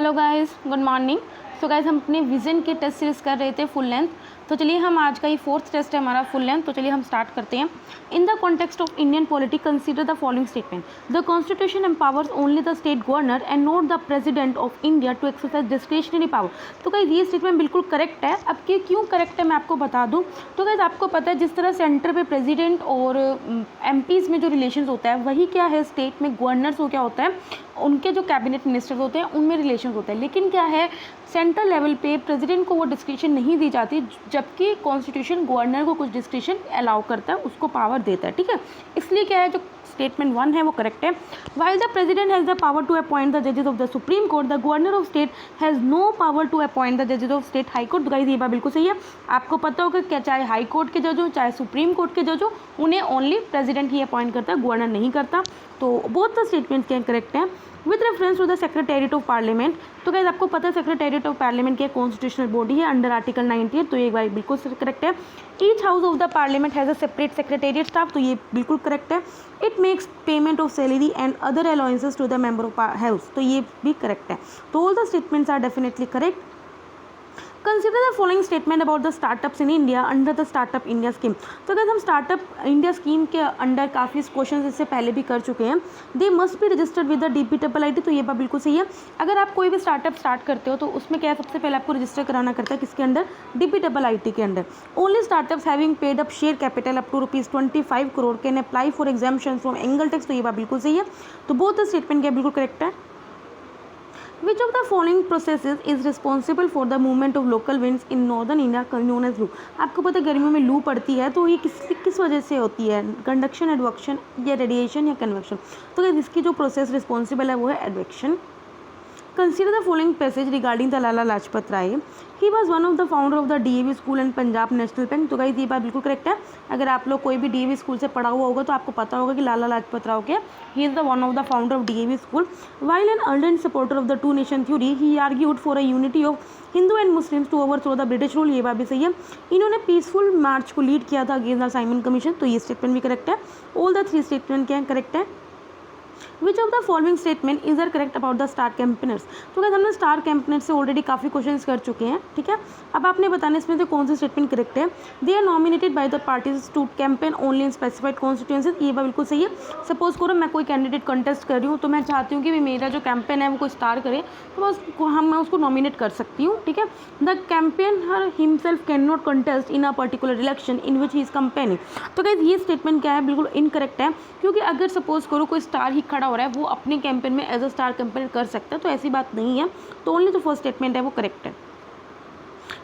Hello guys, good morning. So guys, हम अपने vision के टेस्ट सीरीज कर रहे थे फुल लेंथ। तो चलिए, हम आज का ये फोर्थ टेस्ट है हमारा फुल लेंथ। तो चलिए हम स्टार्ट करते हैं। In the context of Indian polity consider the following statement. The constitution empowers only the state governor and not the president of India to exercise discretionary power. तो guys, ये statement बिल्कुल correct है। अब क्यों correct है मैं आपको बता दूं। तो गाइस, आपको पता है जिस तरह सेंटर पे प्रेसिडेंट और एमपीज में जो रिलेशन होता है, वही क्या है स्टेट में गवर्नर्स को क्या होता है, उनके जो कैबिनेट मिनिस्टर्स होते हैं उनमें रिलेशन होता है। लेकिन क्या है, सेंट्रल लेवल पे प्रेसिडेंट को वो डिस्क्रिशन नहीं दी जाती, जबकि कॉन्स्टिट्यूशन गवर्नर को कुछ डिस्क्रिशन अलाउ करता है, उसको पावर देता है। ठीक है, इसलिए क्या है, जो स्टेटमेंट 1 है वो करेक्ट है। While the president has the power to appoint the जजेस of the supreme court, the governor of state has no power to appoint the जजेस of state high court. Guys, ये बात बिल्कुल सही है। आपको पता होगा क्या, चाहे हाई कोर्ट के जज हो चाहे सुप्रीम कोर्ट के जज हो, उन्हें ओनली प्रेसिडेंट ही अपॉइंट करता है, गवर्नर नहीं करता। तो बोथ द स्टेटमेंट्स क्या करेक्ट हैं। With reference to the secretariat of parliament, तो गाइस आपको पता है सेक्रेटेरिएट ऑफ पार्लियामेंट क्या कॉन्स्टिट्यूशनल बॉडी है अंडर आर्टिकल 98। तो ये बात बिल्कुल करेक्ट है। Each house of the parliament has a separate secretariat staff. तो ये बिल्कुल करेक्ट है। It makes payment of salary and other allowances to the member of house. तो ये भी करेक्ट है। तो all the statements are definitely correct. Consider the following statement about the startups in India under the startup India scheme. तो अगर हम startup India scheme के under काफ़ी क्वेश्चन इससे पहले भी कर चुके हैं। They must be registered with the DPIIT। तो ये बात बिल्कुल सही है। अगर आप कोई भी स्टार्टअप स्टार्ट करते हो तो उसमें क्या है, सबसे पहले आपको रजिस्टर कराना करता है, किसके अंडर, DPIIT के under. Only startups having paid up share capital up to ₹25 crore can apply for exemption from angel tax. तो ये बात बिल्कुल सही है। तो बोथ द स्टेटमेंट क्या बिल्कुल करेक्ट है। Which of the following processes is responsible for the movement of local winds in northern India known as लू। आपको पता है गर्मियों में लू पड़ती है, तो ये किस वजह से होती है, कंडक्शन, एडवक्शन या रेडिएशन या कन्वेक्शन। तो इसकी जो प्रोसेस रिस्पॉन्सिबल है वो है advection. Consider the following passage regarding the Lala Lajpat Rai. He was one of the founder of the DAV school and Punjab national bank. तो गाइस, ये बात बिल्कुल करेक्ट है। अगर आप लोग कोई भी DAV स्कूल से पढ़ा हुआ होगा तो आपको पता होगा कि लाला लाजपत राय के he is the one of the founder of DAV school. While an ardent supporter of the two nation theory, he argued for a unity of Hindu and Muslims to overthrow the British rule. ये बात भी सही है। इन्होंने peaceful मार्च को lead किया था against the Simon commission. तो ये स्टेटमेंट भी करेक्ट है। ऑल द 3 स्टेटमेंट क्या करेक्ट है। Which of the following statement is are correct about the star campaigners. तो क्या हमने स्टार कैंपेनर्स से ऑलरेडी काफ़ी क्वेश्चन कर चुके हैं। ठीक है, अब आपने बताना इसमें से कौन सी स्टेटमेंट करेक्ट है। They are nominated by the parties to campaign only in specified constituencies. ये बात बिल्कुल सही है। सपोज करो मैं कोई कैंडिडेट कंटेस्ट कर रही हूँ, तो मैं चाहती हूँ कि मेरा जो कैंपेन है वो कोई स्टार करे, तो मैं उसको नॉमिनेट कर सकती हूँ। ठीक है, the campaigner himself can not contest in a particular election in which he is campaigning. तो गाइस, ये स्टेटमेंट क्या है, बिल्कुल इनकरेक्ट है। क्योंकि अगर सपोज करो कोई स्टार ही खड़ा हो रहा है, वो अपने कैंपेन में एज अ स्टार कैंपेन कर सकता है, तो ऐसी बात नहीं है। तो ओनली जो फर्स्ट स्टेटमेंट है वो करेक्ट है।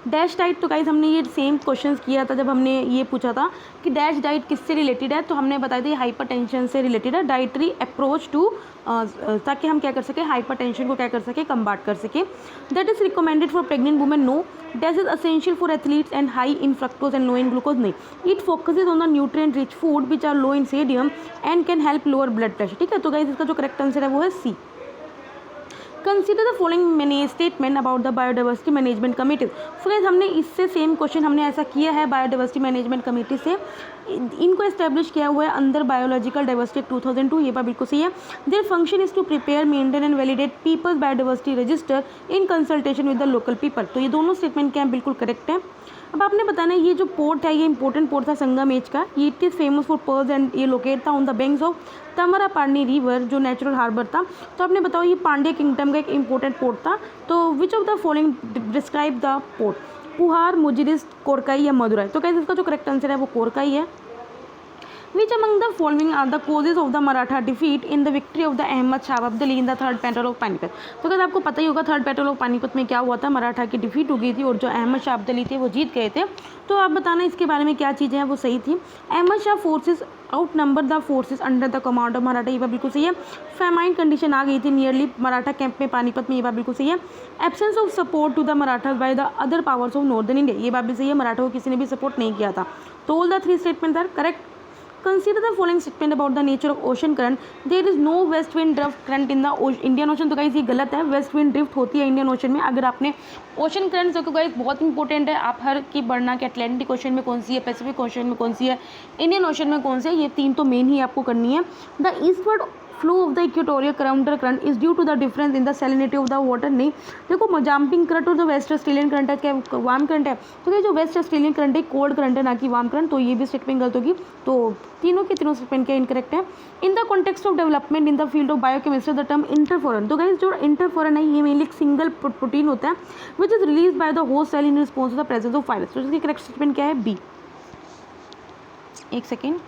डैश डाइट, तो गाइस हमने ये सेम क्वेश्चन किया था जब हमने ये पूछा था कि डैश डाइट किससे रिलेटेड है, तो हमने बताया था हाइपरटेंशन से रिलेटेड है। डाइटरी अप्रोच टू, ताकि हम क्या कर सके, हाइपरटेंशन को क्या कर सके, कम्बाट कर सके। That is recommended for pregnant women, no. DASH is essential for athletes and high in fructose and low in glucose, नहीं। It focuses on the nutrient rich food which are low in sodium and can help lower blood pressure. ठीक है, तो guys इसका जो correct answer है वो है C. Consider the following statement about the biodiversity management committee. So guys, हमने इससे सेम क्वेश्चन हमने ऐसा किया है बायोडाइवर्सिटी मैनेजमेंट कमेटी से। इनको एस्टेब्लिश किया हुआ है अंदर बायोलॉजिकल डाइवर्सिटी 2002। ये बात बिल्कुल सही है। Their function is to prepare, maintain and validate people's biodiversity register in consultation with the local people. तो ये दोनों स्टेटमेंट क्या है, बिल्कुल करेक्ट है। अब आपने बताना ये जो पोर्ट है, ये इंपॉर्टेंट पोर्ट था संगम एज का। It is famous for pearls and ये लोकेट था on the banks of Tamraparni river, जो नेचुरल हार्बर था। तो आपने बताओ ये पांड्या किंगडम का एक इंपॉर्टेंट पोर्ट था। तो which of the following describe the port, Puhar, Muziris, Korkai या मदुराई। तो कैसे इसका जो करेक्ट आंसर है वो कोरकाई है। Which among the following are the causes of the Maratha defeat in the victory of the Ahmad Shah Abdali in the third battle of Panipat। तो अगर आपको पता ही होगा थर्ड बैटल ऑफ पानीपत में क्या हुआ था, मराठा की डिफीट हो गई थी और जो अहमद शाह अब्दाली थे वो जीत गए थे। तो आप बताना इसके बारे में क्या चीज़ें हैं वो सही थी। Ahmad Shah forces outnumber the forces under the command of Maratha. ये बात बिल्कुल सही है। फेमाइन कंडीशन आ गई थी नियरली मराठा कैंप में पानीपत में। ये बात बिल्कुल सही है। Absence of support to the Maratha by the other powers of northern India. ये बात भी सही है, मराठा को किसी ने भी सपोर्ट नहीं किया था। तो all the 3 statement are correct. Consider the following statement about the nature of ocean current. There is no west wind drift current in the Indian Ocean। तो गाइस ये गलत है, वेस्ट विंड ड्रिफ्ट होती है इंडियन ओशन में। अगर आपने ocean current जो कि गाइस बहुत इंपॉर्टेंट है, आप हर की बढ़ना कि अटलांटिक ओशन में कौन सी है, पैसिफिक ओशन में कौन सी है, इंडियन ओशन में कौन सी है, ये 3 तो मेन ही आपको करनी है। The eastward flow of the equatorial counter current is due to the difference in the salinity of the water. नहीं, देखो मोजाम्बिक करंट और जो वेस्ट ऑस्ट्रेलियन करंट है क्या वार्म करंट है, तो ये जो वेस्ट ऑस्ट्रेलियन करंट है कोल्ड करंट है ना कि वार्म करंट, तो ये भी स्टेटमेंट गलत होगी। तो तीनों के तीनों स्टेटमेंट क्या इनकरेक्ट है। In the context of development in the field of biochemistry the term interferon, तो गाइस जो इंटरफेरन है ये मेनली एक सिंगल प्रोटीन होता है which is release by the host cell in response to the presence of virus. तो इसकी correct statement क्या है, बी। एक second,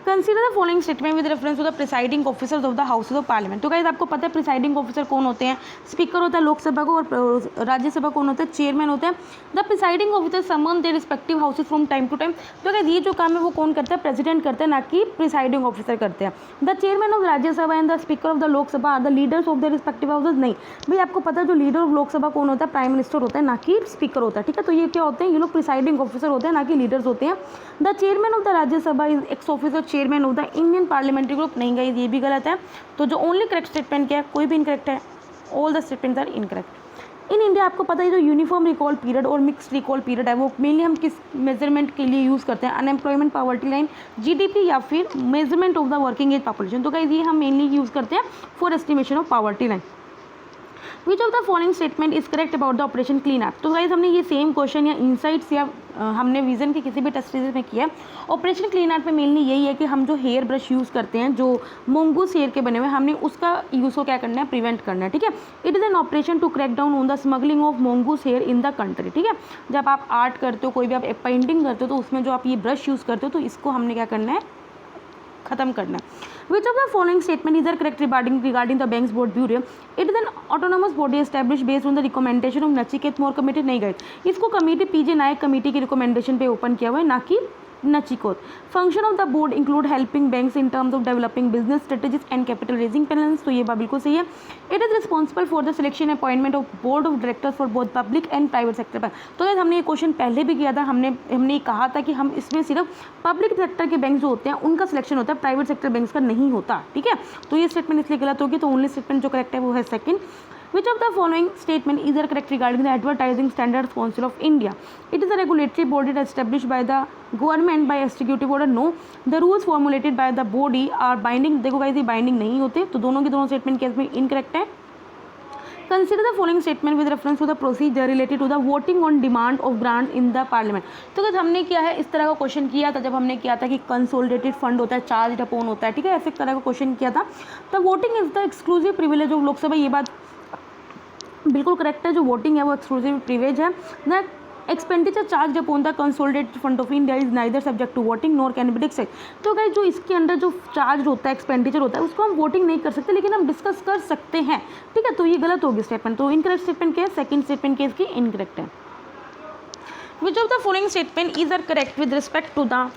consider the following statement with reference to the presiding officers of the houses of parliament. तो guys आपको पता है presiding officer कौन होते हैं, स्पीकर होता है लोकसभा को, और राज्यसभा कौन होता है, चेयरमैन होते हैं। The presiding officer summon their respective houses from time to time. तो गाइस ये जो काम है वो कौन करता है, प्रेसिडेंट करते हैं, ना कि प्रिसाइडिंग ऑफिसर करते हैं। The chairman of Rajya Sabha and the speaker of the Lok Sabha are the leaders of the respective houses. नहीं भाई, आपको पता है जो लीडर ऑफ लोकसभा कौन होता है, प्राइम मिनिस्टर होता है, ना कि स्पीकर होता है। ठीक है, तो ये क्या होते हैं, ये लोग प्रिसाइडिंग ऑफिसर होते हैं, ना कि लीडर्स होते हैं। The chairman of the Rajya Sabha is x officer chairman of the Indian parliamentary group. नहीं गाइस ये भी गलत है। तो जो ओनली करेक्ट स्टेटमेंट क्या है, कोई भी इनकरेक्ट है, all the statements are incorrect. In India आपको पता है जो यूनिफॉर्म रिकॉल पीरियड और मिक्स्ड रिकॉल पीरियड है वो मेनली हम किस मेजरमेंट के लिए यूज़ करते हैं, अनएम्प्लॉयमेंट पॉवर्टी लाइन, जीडीपी या फिर measurement of the working age population. तो गाइस ये हम मेनली यूज़ करते हैं for estimation of poverty line. Which of the following statement is correct about the operation clean up. तो गाइस हमने ये सेम क्वेश्चन या इनसाइट्स या हमने विजन के किसी भी टेस्ट सीरीज में किया है। ऑपरेशन क्लीन अप में मेनली यही है कि हम जो हेयर ब्रश यूज़ करते हैं जो मोंगूस हेयर के बने हुए, हमने उसका यूज़ को क्या करना है, प्रिवेंट करना है। ठीक है, it is an operation to crack down on the smuggling of mongoose hair in the country. ठीक है, जब आप आर्ट करते हो, कोई भी आप पेंटिंग करते हो, तो उसमें जो आप ये ब्रश यूज़ करते हो तो इसको हमने क्या करना है, खत्म करना है। Which of the following statement is correct regarding the Banks Board Bureau? It is an autonomous body established based on the recommendation of Nachiket More Committee। नहीं गए, इसको कमेटी पीजे नायक कमेटी की रिकमेंडेशन पे ओपन किया हुआ है, ना कि Nachiket. Function of the board include helping banks in terms of developing business strategies and capital raising plans. तो ये बात बिल्कुल सही है। It is responsible for the selection appointment of board of directors for both public and private sector पर। तो guys हमने ये क्वेश्चन पहले भी किया था, हमने कहा था कि हम इसमें सिर्फ पब्लिक सेक्टर के बैंक जो होते हैं उनका सिलेक्शन होता है, प्राइवेट सेक्टर बैंक्स का नहीं होता। ठीक है, तो ये स्टेटमेंट इसलिए गलत होगी। तो ओनली स्टेटमेंट जो करेक्ट है वो है second. Which of the following statement is correct regarding the Advertising Standards Council of India? It is a regulatory body established by the government by executive order. No, the rules formulated by the body are binding। देखो guys ये binding नहीं होते, तो दोनों के दोनों statement case में incorrect है। Consider the following statement with reference to the procedure related to the voting on demand of grants in the parliament। तो गाइस हमने क्या है, इस तरह का क्वेश्चन किया था जब हमने किया था कि कंसोलिडेटेड फंड होता है, चार्ज अपॉन होता है। ठीक है, ऐसे तरह का क्वेश्चन किया था। तो voting is the exclusive privilege of Lok Sabha, ये बात बिल्कुल करेक्ट है। जो वोटिंग है वो एक्सक्लूसिव प्रिविलेज है। The expenditure charge upon the consolidated fund of India is neither subject to voting nor can be discussed. तो गाइस जो इसके अंदर जो चार्ज होता है, एक्सपेंडिचर होता है, उसको हम वोटिंग नहीं कर सकते, लेकिन हम डिस्कस कर सकते हैं। ठीक है, तो ये गलत होगी स्टेटमेंट। तो इनकरेक्ट स्टेटमेंट क्या है, सेकंड स्टेटमेंट केस की इनकरेक्ट है। Which of the following statement is are correct with respect to the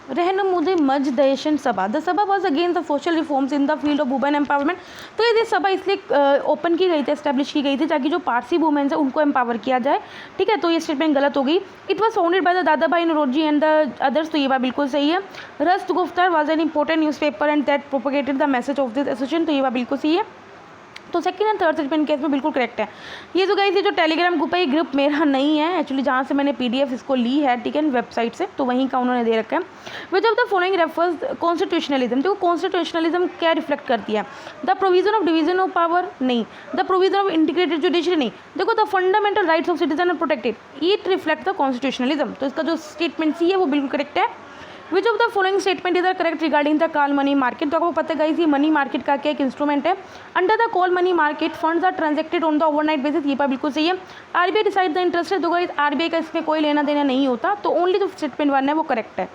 Rahnumai Mazdayasnan Sabha. The Sabha was against the social reforms in the field of women empowerment. तो ये सभा इसलिए open की गई थी, एस्टेब्लिश की गई थी ताकि जो पारसी वुमेन्स है उनको एम्पावर किया जाए। ठीक है, तो ये स्टेटमेंट गलत हो गई। It was founded by the दादा भाई नौरोजी एंड द अदर्स। तो ये बात बिल्कुल सही है। Rast Goftar was an important news paper and that propagated the message of this association. तो ये बात बिल्कुल सही है। तो second and third statement case में बिल्कुल करेक्ट है। ये जो गाइस ये जो टेलीग्राम ग्रुप है, ये ग्रुप मेरा नहीं है एक्चुअली, जहाँ से मैंने पीडीएफ इसको ली है, ठीक है, वेबसाइट से, तो वहीं का उन्होंने दे रखा है। Which of the following refers constitutionalism. देखो कॉन्स्टिट्यूशनलिज्म क्या रिफ्लेक्ट करती है, the provision of division of power नहीं, the provision of integrated judiciary नहीं, देखो the fundamental rights of citizen are protected, it reflect the constitutionalism. तो इसका जो स्टेटमेंट सी है वो बिल्कुल करेक्ट है। Which of the following statement is are correct regarding the call money market. तो आपको पता है गाइस ये मनी मार्केट का क्या एक इंस्ट्रूमेंट है। Under the call money market funds are transacted on the overnight basis, ये बात बिल्कुल सही है। आरबीआई डिसाइड द इंटरेस्ट है, तो गाइस आरबीआई का इसमें कोई लेना देना नहीं होता, तो ओनली जो स्टेटमेंट वन है वो करेक्ट है।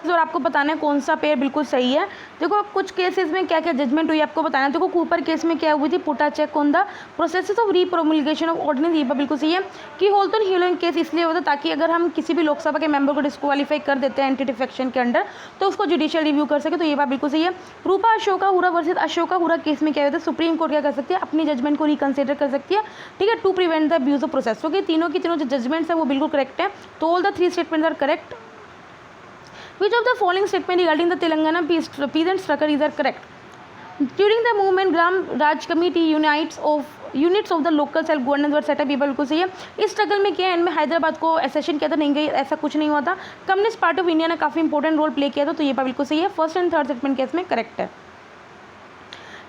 और आपको बताना है कौन सा पेयर बिल्कुल सही है। देखो कुछ केसेस में क्या क्या जजमेंट हुई आपको बताना है। देखो कूपर केस में क्या हुई थी, put a check on the process of repromulgation of ordinance, ये बिल्कुल सही है। कि होल्टन ह्यूलन केस इसलिए होता ताकि अगर हम किसी भी लोकसभा के मेंबर को डिस्क्वालीफाई कर देते हैं एंटी डिफेक्शन के अंडर, तो उसको जुडिशियल रिव्यू कर सके, तो ये बात बिल्कुल सही है। रूपा अशोका हुरा वर्सेस अशोका हुरा केस में क्या होता है, सुप्रीम कोर्ट क्या कर सकती है, अपनी जजमेंट को रिकंसिडर कर सकती है। ठीक है, to prevent the abuse of process. तो तीनों की तीनों जो जजमेंट्स है वो बिल्कुल करेक्ट है। तो all the three statements are correct. Which of the following statement regarding the Telangana peasant struggle is correct? During the movement gram Raj committee units of the local self governance were set up, ये बिल्कुल सही है। इस struggle में क्या है, इनमें हैदराबाद को एसेशन किया था, नहीं गई, ऐसा कुछ नहीं हुआ था। कम्युनिस्ट पार्टी ऑफ इंडिया ने काफी इंपॉर्टेंट रोल प्ले किया था, तो ये बिल्कुल सही है। First and third statement case में करेक्ट है।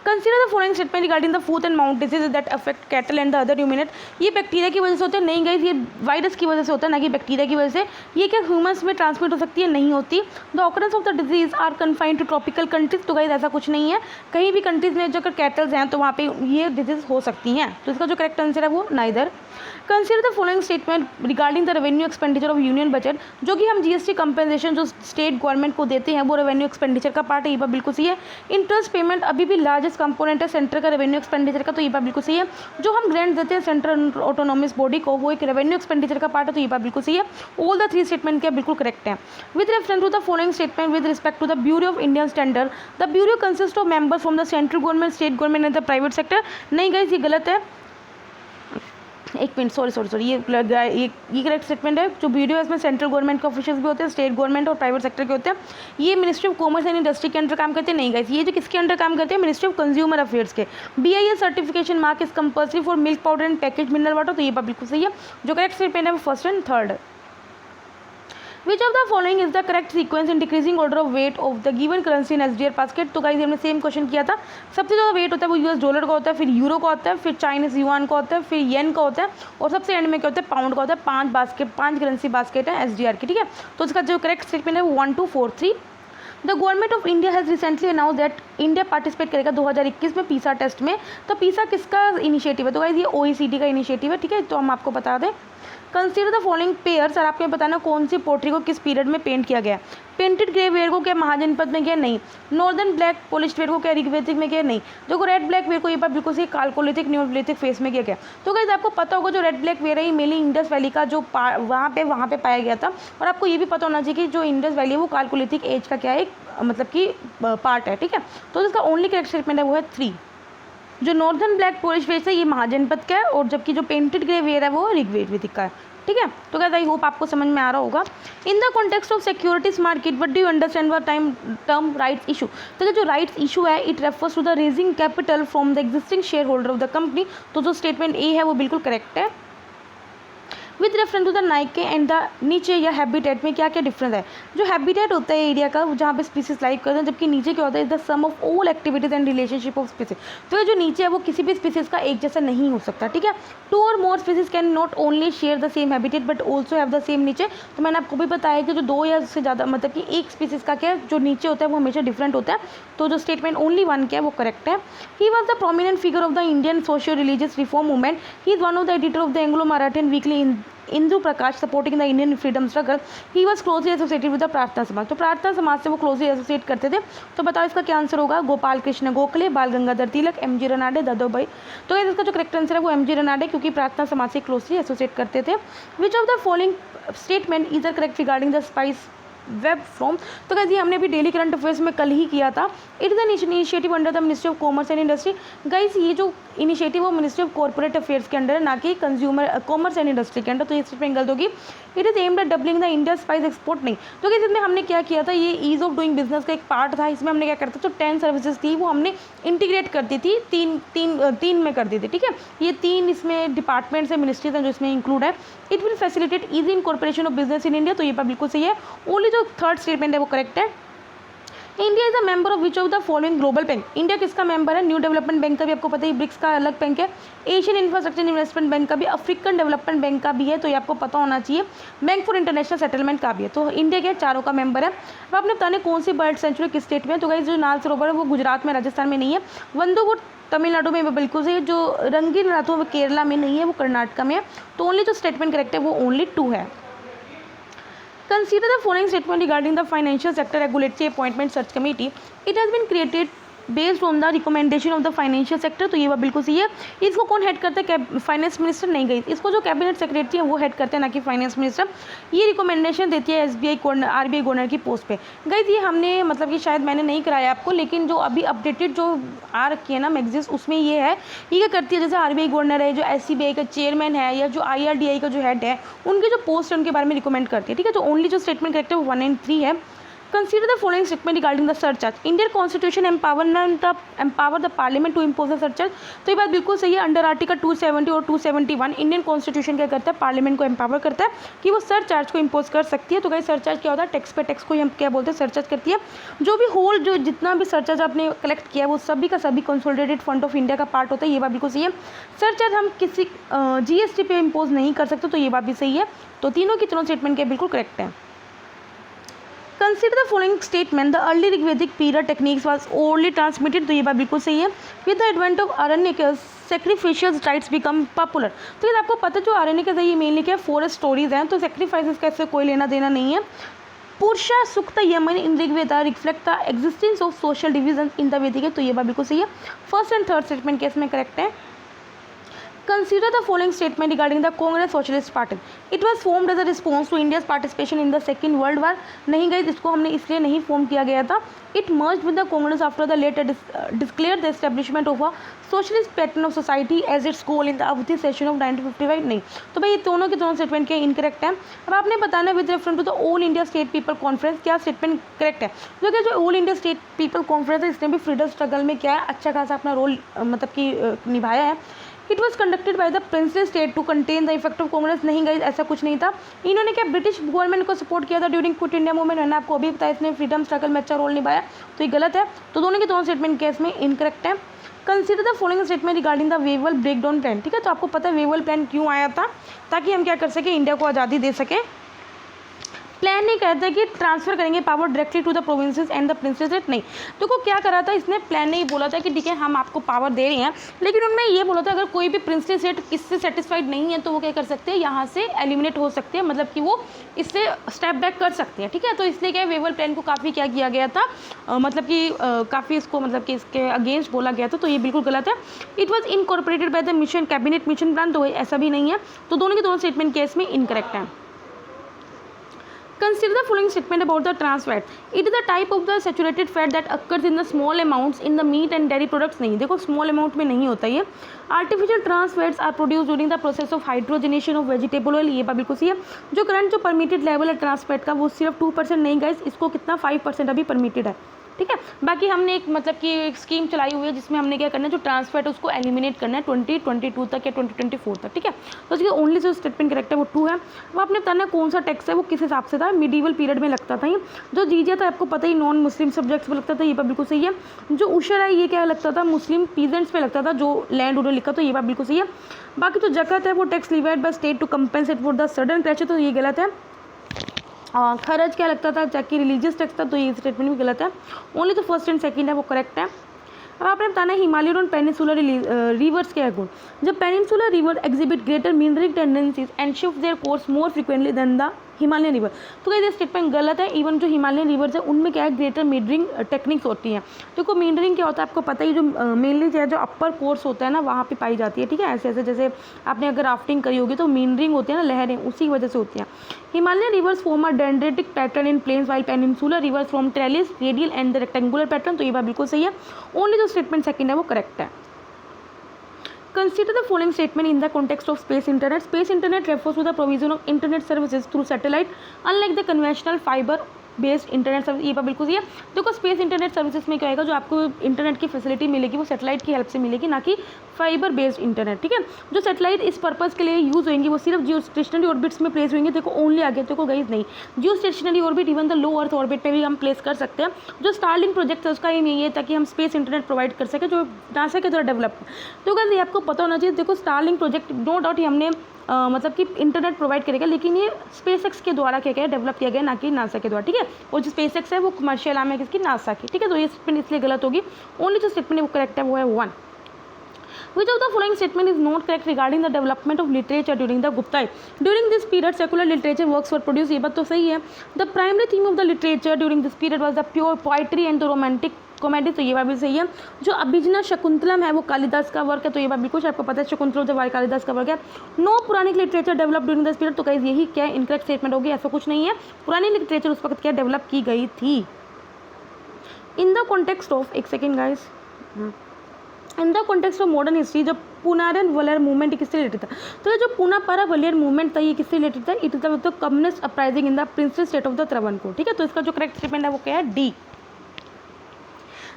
Consider the following statement regarding the foot and mouth disease that affect cattle and the other ruminant. ये बैक्टीरिया की वजह से होता है, नहीं गाइस, ये वायरस की वजह से होता है, ना कि बैक्टीरिया की वजह से। ये क्या ह्यूमंस में ट्रांसमिट हो सकती है? नहीं होती। The occurrence of the disease are confined to tropical countries, तो गाइस ऐसा कुछ नहीं है। कहीं भी कंट्रीज में जो कैटल्स हैं तो वहाँ पे ये डिजीज हो सकती हैं, तो इसका जो करेक्ट आंसर है वो neither. Consider the following statement regarding the revenue expenditure of union budget, जो कि हम जीएसटी कंपनसेशन जो स्टेट गवर्नमेंट को देते हैं वो रेवेन्यू एक्सपेंडिचर का पार्ट है, ये बात बिल्कुल सही है। इंटरेस्ट पेमेंट अभी भी लार्जेस्ट कंपोनेंट है सेंटर का रेवेन्यू एक्सपेंडिचर का, तो ये बात बिल्कुल सही है। जो हम ग्रांट देते हैं सेंट्रल ऑटोनोमस बॉडी को, वो एक रेवेन्यू एक्सपेंडिचर का पार्ट है, तो ये बात बिल्कुल सही है। ऑल द थ्री स्टेटमेंट क्या बिल्कुल करेक्ट है। With reference to the following statement with respect to the bureau of Indian standard, the bureau consist of members from the central government, state government and the private sector. नहीं guys, ये गलत है। एक minute, sorry, ये correct statement है। जो bureau है इसमें सेंट्रल गवर्नमेंट के ऑफिशियल्स भी होते हैं, स्टेट गवर्नमेंट और प्राइवेट सेक्टर के होते हैं। ये ministry of commerce and industry के अंडर काम करते हैं। नहीं गाइस, ये जो किसके अंडर काम करते हैं? मिनिस्ट्री ऑफ कंज्यूमर अफेयर्स के। BIS certification mark is compulsory for milk powder and package mineral water, तो ये बात बिल्कुल सही है। जो करेक्ट स्टेटमेंट है वो first and third. Which of the following is the correct sequence in decreasing order of weight of the given currency in SDR basket? तो गाइस हमने सेम क्वेश्चन किया था। सबसे ज़्यादा वेट होता है वो US डॉलर का होता है, फिर यूरो का होता है, फिर चाइनीज युआन का होता है, फिर येन का होता है, और सबसे एंड में क्या होता है? पाउंड का होता है। 5 करेंसी बास्केट है SDR की, ठीक है। तो इसका जो करेक्ट स्टेटमेंट है वो 1, 2, 4, 3। The government of India has recently announce that India participate करेगा 2021 में पीसा टेस्ट में। तो पीसा किसका इनिशिएटिव है? तो गाइस ये OECD का इनिशिएटिव है, ठीक है। तो हम आपको बता दें, consider the following pair, sir आपको बताना कौन सी पोट्री को किस पीरियड में पेंट किया गया। पेंटेड ग्रे वेयर को क्या महाजनपद में किया? नहीं। नॉर्दर्न ब्लैक पॉलिश्ड वेयर को क्या ऋग्वेदिक में किया? नहीं। जो रेड ब्लैक वेयर को ये बात बिल्कुल सही काल्कोलिथिक न्यूलिथिक फेस में किया गया। तो गाइस आपको पता होगा जो रेड ब्लैक वेयर है ये मेनली इंडस वैली का जो वहाँ पे पाया गया था। और आपको ये भी पता होना चाहिए कि जो इंडस वैली है वो काल्कोलिथिक एज का क्या है, एक मतलब कि पार्ट है, ठीक है। तो इसका ओनली करेक्ट स्टेटमेंट है वो है 3। जो नॉर्दर्न ब्लैक पॉलिश वेयर है ये महाजनपद का है, और जबकि जो पेंटेड ग्रे वेयर है वो ऋग्वेदिक का है, ठीक है। तो गाइस आई होप आपको समझ में आ रहा होगा। In the context of securities market what do you understand the term rights issue? तो जो राइट्स इशू है it refers to the raising capital from the existing share holder of the company. तो जो स्टेटमेंट ए है वो बिल्कुल correct है। With reference to the niche and the niche या हैबिटेट में क्या क्या डिफरेंस है? जो हैबिटेट होता है एरिया का जहाँ पे स्पीसीज लाइव करते हैं, जबकि नीचे क्या होता है? The sum of all activities and relationship of species. तो ये जो नीचे है वो किसी भी स्पीसीज का एक जैसा नहीं हो सकता, ठीक है। 2 और मोर species can not only share the same habitat but also have the same नीचे। तो मैंने आपको भी बताया कि जो 2 या उससे ज़्यादा मतलब कि एक स्पीसीज का क्या है जो नीचे होता है वो हमेशा डिफरेंट होता है। तो जो स्टेटमेंट ओनली 1 क्या है वो करेक्ट है। He was the prominent figure of the Indian socio religious reform movement. He is one of the editor of the Anglo Marathian weekly Indu Prakash supporting the Indian freedom struggle. He was closely associated with the Prarthana Samaj. तो प्रार्थना समाज से वो closely associate करते थे। तो बताओ इसका क्या आंसर होगा? गोपाल कृष्ण गोखले, बाल गंगाधर तिलक, MG रनाडे, दादो भाई। तो इसका जो करेक्ट आंसर है वो MG रनाडे, क्योंकि प्रार्थना समाज से क्लोजली एसोसिएट करते थे। विच of the following statement is the correct regarding the spice web from? तो कैसे हमने भी डेली करंट अफेयर्स में कल ही किया था। It is an initiative under the ministry of commerce and industry. Guys ये जो इनिशिएटिव वो मिनिस्ट्री ऑफ कॉर्पोरेट अफेयर्स के अंडर है, ना कि कंज्यूमर कॉमर्स एंड इंडस्ट्री के अंडर। तो ये स्टेटमेंट गलत होगी। It is aimed at doubling the India spice export. नहीं। तो कैसे इसमें हमने क्या किया था? ये ईज ऑफ डूइंग बिजनेस का एक पार्ट था। इसमें हमने क्या करता था? जो 10 सर्विसेज थी वो हमने इंटीग्रेट कर दी थी, तीन में कर दी थी, ठीक है। ये 3 इसमें डिपार्टमेंट्स है, मिनिस्ट्रीज हैं जो इसमें इंक्लूड है। It will facilitate easy incorporation of business in India. तो ये बिल्कुल सही है। ओनली जो थर्ड स्टेटमेंट है वो करेक्ट है। India is a member of which of the following global bank? India किसका मेंबर है? न्यू डेवलपमेंट बैंक का भी आपको पता है, ब्रिक्स का अलग बैंक है। एशियन इंफ्रास्ट्रक्चर इन्वेस्टमेंट बैंक का भी, अफ्रीकन डेवलपमेंट बैंक का भी है, तो ये आपको पता होना चाहिए। बैंक फॉर इंटरनेशनल सेटलमेंट का भी है। तो इंडिया के चारों का मेंबर है। अब आपने बताने कौन सी बर्ड सेंचुरी किस स्टेट में है? तो गाइस जो नाल सरोवर है वो गुजरात में, राजस्थान में नहीं है। वंदुवुड तमिलनाडु में बिल्कुल से, जो रंगीन रथ वो केरला में नहीं है, वो कर्नाटक में है। तो ओनली जो स्टेटमेंट करेक्ट है वो ओनली 2 है। Consider the following statement regarding the Financial Sector Regulatory Appointment Search Committee. It has been created based on the recommendation of the financial sector. तो ये बात बिल्कुल सही है। इसको कौन हेड करता है? फाइनेंस मिनिस्टर नहीं गई, इसको जो कैबिनेट सेक्रेटरी है वो हेड करते हैं, ना कि फाइनेंस मिनिस्टर। ये रिकमेंडेशन देती है RBI गवर्नर की पोस्ट पे। गई ये हमने मतलब कि शायद मैंने नहीं कराया आपको, लेकिन जो अभी अपडेटेड जो आ रखी है ना मैगजीन्स, उसमें ये है ये क्या करती है, जैसे RBI गवर्नर है, जो SCBI का चेयरमैन है, या जो IRDI का जो हेड है, उनके जो पोस्ट है उनके बारे में रिकमेंड करती है, ठीक है। तो ओनली जो स्टेटमेंट करेक्ट है वो 1 and 3 है। Consider the following statement regarding the surcharge. Indian constitution empower the parliament to impose the surcharge. तो ये बात बिल्कुल सही है। अंडर आर्टिकल 270 और 271 इंडियन कॉन्स्टिट्यूशन क्या करता है, पार्लियामेंट को एम्पावर करता है कि वो सरचार्ज को इम्पोज कर सकती है। तो गाइस सरचार्ज क्या होता है, टैक्स पे टैक्स को हम क्या बोलते हैं, सरचार्ज करती है। जो भी होल जो जितना भी सरचार्ज आपने कलेक्ट किया है वो सभी का सभी कंसोलिडेटेड फंड ऑफ इंडिया का पार्ट होता है। ये बात बिल्कुल सही है। सरचार्ज हम किसी जीएसटी पे इम्पोज नहीं कर सकते, तो ये बात भी सही है। तो तीनों की तीनों स्टेटमेंट क्या बिल्कुल करेक्ट है। Consider the following statement, the early Rigvedic period techniques was orally transmitted. तो ये बात बिल्कुल सही है। With the advent of Aranyaka sacrificial rites become popular. तो ये आपको पता है जो आरण्यक है ये मेनली क्या फॉरेस्ट स्टोरीज हैं, तो सेक्रीफाइसेस का इससे कोई लेना देना नहीं है। Purusha Sukta hymn in Rigveda reflect the existence of social division in the Vedic. तो ये बात बिल्कुल सही है। First and third statement case में करेक्ट है। Consider the following statement regarding the Congress Socialist Party. It was formed as a response to India's participation in the Second World War. नहीं गई, इसको हमने इसलिए नहीं फॉर्म किया गया था। It merged with the Congress after the later declared the establishment of a socialist pattern of society as its goal in the अवधि सेशन of 1955। नहीं, तो भाई ये दोनों के दोनों स्टेटमेंट क्या इनकरेक्ट है। अब आपने बताना with reference to the all India state people conference, क्या स्टेटमेंट करेक्ट है। जो कि जो all India state people conference है इसने भी फ्रीडम स्ट्रगल में क्या है अच्छा खासा अपना रोल मतलब कि निभाया है। It was conducted by the princely state to contain the effect of Congress. नहीं गई, ऐसा कुछ नहीं था। इन्होंने क्या ब्रिटिश गवर्नमेंट को सपोर्ट किया था ड्यूरिंग क्विट इंडिया मूवमेंट। मैंने आपको अभी बताया इसने फ्रीडम स्ट्रगल में अच्छा रोल निभाया, तो ये गलत है। तो दोनों के दोनों स्टेटमेंट केस में इनकरेक्ट है। Consider the following statement regarding the Wavell breakdown plan. ठीक है, तो आपको पता है वेवल प्लान क्यों आया था, ताकि हम क्या कर सकें, इंडिया को आज़ादी दे सकें। प्लान नहीं कहता है कि ट्रांसफर करेंगे power directly to the provinces and the princes. नहीं, देखो क्या करा था इसने, प्लान नहीं बोला था कि ठीक है हम आपको पावर दे रहे हैं, लेकिन उनमें ये बोला था अगर कोई भी प्रिंसली स्टेट इससे सेटिस्फाइड नहीं है तो वो क्या कर सकते हैं, यहाँ से एलिमिनेट हो सकते हैं, मतलब कि वो इससे स्टेप बैक कर सकते हैं। ठीक है, तो इसलिए क्या वेवल प्लान को काफ़ी क्या किया गया था, मतलब कि काफ़ी इसको मतलब कि इसके अगेंस्ट बोला गया था, तो ये बिल्कुल गलत है। It was incorporated by the mission cabinet mission plan, तो ऐसा भी नहीं है। तो दोनों के दोनों स्टेटमेंट केस में इनकरेक्ट है। Consider the following statement about the trans fat. It is the type of the saturated fat that occurs in the small amounts in the meat and dairy products। नहीं, देखो small amount में नहीं होता ये। Artificial trans fats are produced during the process of hydrogenation of vegetable oil। ये बात बिल्कुल सही है। जो करंट जो परमिटेड लेवल है ट्रांस फैट का वो सिर्फ 2% नहीं गाइस, इसको कितना 5% अभी परमिटेड है। ठीक है, बाकी हमने एक मतलब कि एक स्कीम चलाई हुई है जिसमें हमने क्या करना है, जो ट्रांसफैट है उसको एलिमिनेट करना है 2022 तक या 2024 तक। ठीक है, तो उसकी ओनली जो स्टेटमेंट करेक्ट है वो 2 है। वो आपने बताना है कौन सा टैक्स है, वो किस हिसाब से था, मिडीवल पीरियड में लगता था ये। जो जीजिया था आपको पता ही नॉन मुस्लिम सब्जेक्ट्स पे लगता था, ये बात बिल्कुल सही है। जो उशर है ये क्या लगता था, मुस्लिम पीजेंट्स पे लगता था, जो लैंड उन्होंने लिखा, तो ये बात बिल्कुल सही है। बाकी जो जकत है वो tax levied by state to compensate for the sudden crash, तो ये गलत है। खर्च क्या लगता था, जबकि रिलीजियस टैक्स था, तो ये स्टेटमेंट भी गलत है। ओनली तो फर्स्ट एंड सेकंड है वो करेक्ट है। अब आपने बताना है हिमालयन और पेनिनसुलर रिवर्स के गुण। जब peninsular river exhibit greater meandering tendencies and shift their course more frequently than the Himalayan river, तो ये स्टेटमेंट गलत है। इवन जो हिमालयन रिवर्स है उनमें क्या है, ग्रेटर मींडरिंग टेक्निक्स होती हैं। देखो मींडरिंग क्या होता है आपको पता ही, जो मेनली जो अपर कोर्स होता है ना वहाँ पे पाई जाती है। ठीक है, ऐसे ऐसे जैसे आपने अगर राफ्टिंग करी होगी तो मींडरिंग होती है ना, लहरें उसी वजह से होती हैं। Himalayan rivers form a dendritic pattern in plains while peninsular rivers from trellis radial and the rectangular pattern, तो ये बात बिल्कुल सही है। ओनली जो स्टेटमेंट सेकंड है वो करेक्ट है। Consider the following statement in the context of space internet. Space internet refers to the provision of internet services through satellite, unlike the conventional fiber based internet service. ये बिल्कुल सही है। देखो space internet services में क्या होगा, जो आपको इंटरनेट की फैसिलिटी मिलेगी वो सेटेलाइट की हेल्प से मिलेगी, ना कि फाइबर बेस्ड इंटरनेट। ठीक है, जो सेटेलाइट इस पर्पज़ के लिए यूज़ होंगी वो सिर्फ जियो स्टेशनरी ऑर्बिट्स में प्लेस होंगे। देखो ओनली आगे देखो गाइस नहीं, जियो stationery orbit even the low earth orbit में भी हम प्लेस कर सकते हैं। जो स्टारलिंक प्रोजेक्ट है उसका एम यही है ताकि हम स्पेस इंटरनेट प्रोवाइड कर सकें, जो नासा के द्वारा डेवलप। तो गाइस ये आपको पता होना चाहिए। देखो स्टारलिंक प्रोजेक्ट नो डाउट ही हमने मतलब कि इंटरनेट प्रोवाइड करेगा, लेकिन ये स्पेसएक्स के द्वारा क्या गया, डेवलप किया गया, ना कि नासा के द्वारा। ठीक है, और जो स्पेसएक्स है वो कमर्शियल आर्म है किसकी, नासा की। ठीक है, तो ये स्टेटमेंट इसलिए गलत होगी। ओनली जो स्टेटमेंट वो करेक्ट है वो है 1। Which of the following statement is not correct regarding the development of literature during the Gupta age? During this period, secular literature works were produced। ये बात तो सही है। The primary theme of the literature during this period was the pure poetry and the romantic comedy, तो ये बात भी सही है। जो अभिजना शकुंतलम है वो कालिदास का वर्क है, तो ये बात बिल्कुल आपको पता है, शकुंतलम जो कालिदास का वर्क है। No Puranic literature develop during this period, तो गाइस यही क्या इनकरेक्ट स्टेटमेंट होगी, ऐसा कुछ नहीं है। पुरानी लिटरेचर उस वक्त क्या डेवलप की गई थी। इन द कॉन्टेक्स्ट ऑफ, एक second guys, in the context of modern history, जब पुनारन वलर मूवमेंट किससे रिलेटेड था? तो ये जो पुनापारा वलियर मूवमेंट था ये किससे रिलेटेड था? It is the communist uprising in the princely state of the Travancore. ठीक है, तो इसका जो करेक्ट स्टेटमेंट है वो क्या है? डी।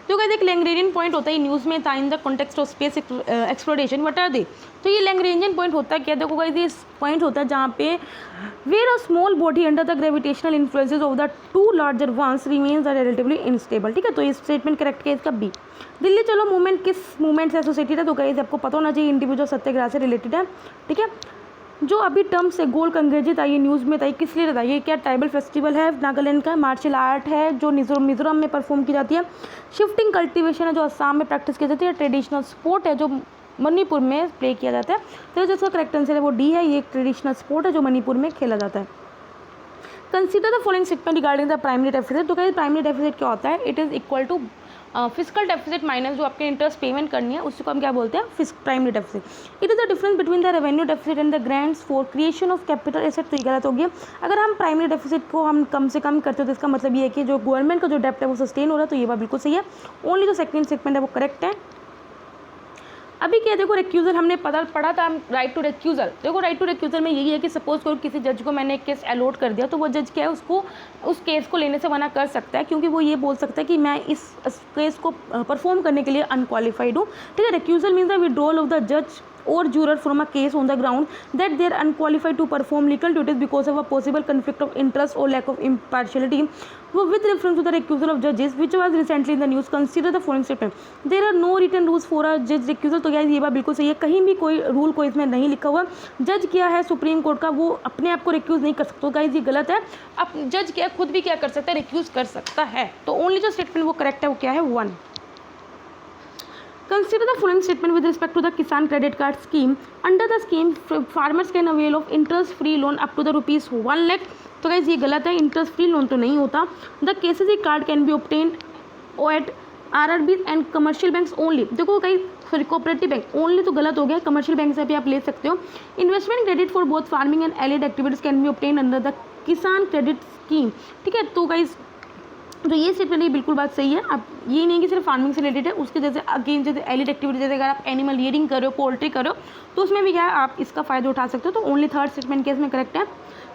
तो गाइस एक लैग्रेंजियन पॉइंट होता है, न्यूज़ में था in the context of space exploration, what are they? तो ये लैग्रेंजियन पॉइंट होता है क्या? देखो गाइस ये पॉइंट होता है जहाँ पे where a small body under the gravitational influences of the two larger ones remains relatively instable. ठीक है, तो ये स्टेटमेंट करेक्ट है इसका बी। दिल्ली चलो मूवमेंट किस मूवमेंट से एसोसिएटेड है? तो गाइस आपको पता होना चाहिए इंडिविजुअल सत्याग्रह से रिलेटेड है। ठीक है, जो अभी टर्म से गोल्ड कंग्रेजित आई न्यूज़ में था, किस लिए था? ये क्या ट्राइबल फेस्टिवल है नागालैंड का, मार्शल आर्ट है जो मिजोरम में परफॉर्म की जाती है, शिफ्टिंग कल्टीवेशन है जो असम में प्रैक्टिस की जाती है, ट्रेडिशनल स्पोर्ट है जो मणिपुर में प्ले किया जाता है। तो जिसका करेक्ट आंसर है वो डी है, ये एक ट्रेडिशनल स्पोर्ट है जो मणिपुर में खेला जाता है। Consider the following statement regarding the primary deficit. तो क्या प्राइमरी डेफिसिट क्या होता है? It is equal to physical deficit minus जो आपके इंटरेस्ट पेमेंट करनी है उसको हम क्या बोलते हैं? Primary deficit. It is the difference between the revenue deficit and the grants for creation of capital asset. तो ये गलत हो गया। अगर हम प्राइमरी डेफिसिट को हम कम से कम करते हो तो इसका मतलब ये है कि जो गवर्नमेंट का जो डेप्ट है वो सस्टेन हो रहा है, तो ये बात बिल्कुल सही है। ओनली जो सेकंड स्टेटमेंट है वो करेक्ट है। अभी क्या देखो रिक्यूजल हमने पढ़ा था, राइट टू रिक्यूजल। देखो राइट टू रिक्यूजल में यही है कि सपोज करो किसी जज को मैंने एक केस अलॉट कर दिया तो वो जज क्या है उसको उस केस को लेने से मना कर सकता है, क्योंकि वो ये बोल सकता है कि मैं इस केस को परफॉर्म करने के लिए अनक्वालिफाइड हूँ। ठीक है, recusal means the withdrawal of the जज or juror from a case on the ground that they are unqualified to perform legal duties because of a possible conflict of interest or lack of impartiality. With reference to the recusal of judges which was recently in the news, consider the following statement. There are no written rules for a judge recusal. तो यार ये बात बिल्कुल सही है, कहीं भी कोई रूल कोई इसमें नहीं लिखा हुआ। जज क्या है सुप्रीम कोर्ट का, वो अपने आप को रिक्यूज नहीं कर सकता। तो गाइस ये गलत है। अब जज क्या खुद भी क्या कर सकता है? रिक्यूज कर सकता है। तो ओनली जो स्टेटमेंट वो करेक्ट है वो क्या है? 1। Consider the following statement with respect to the Kisan Credit Card Scheme. Under the scheme, farmers can avail of interest-free loan up to the rupees 1 lakh. तो गाइस ये गलत है, इंटरेस्ट फ्री लोन तो नहीं होता। The KCC card can be obtained at RRBs and commercial banks only. देखो guys sorry cooperative bank only तो गलत हो गया, कमर्शियल बैंक से भी आप ले सकते हो। Investment credit for both farming and allied activities can be obtained under the Kisan credit scheme. ठीक है, तो गाइस तो ये स्टेटमेंट ये बिल्कुल बात सही है। अब ये नहीं कि सिर्फ फार्मिंग से रिलेटेड है, उसके जैसे अगेन जैसे एलिड एक्टिविटी, जैसे अगर आप एनिमल रियरिंग कर रहे हो, पोल्ट्री कर रहे हो, तो उसमें भी क्या है आप इसका फायदा उठा सकते हो। तो ओनली थर्ड स्टेटमेंट केस में करेक्ट है।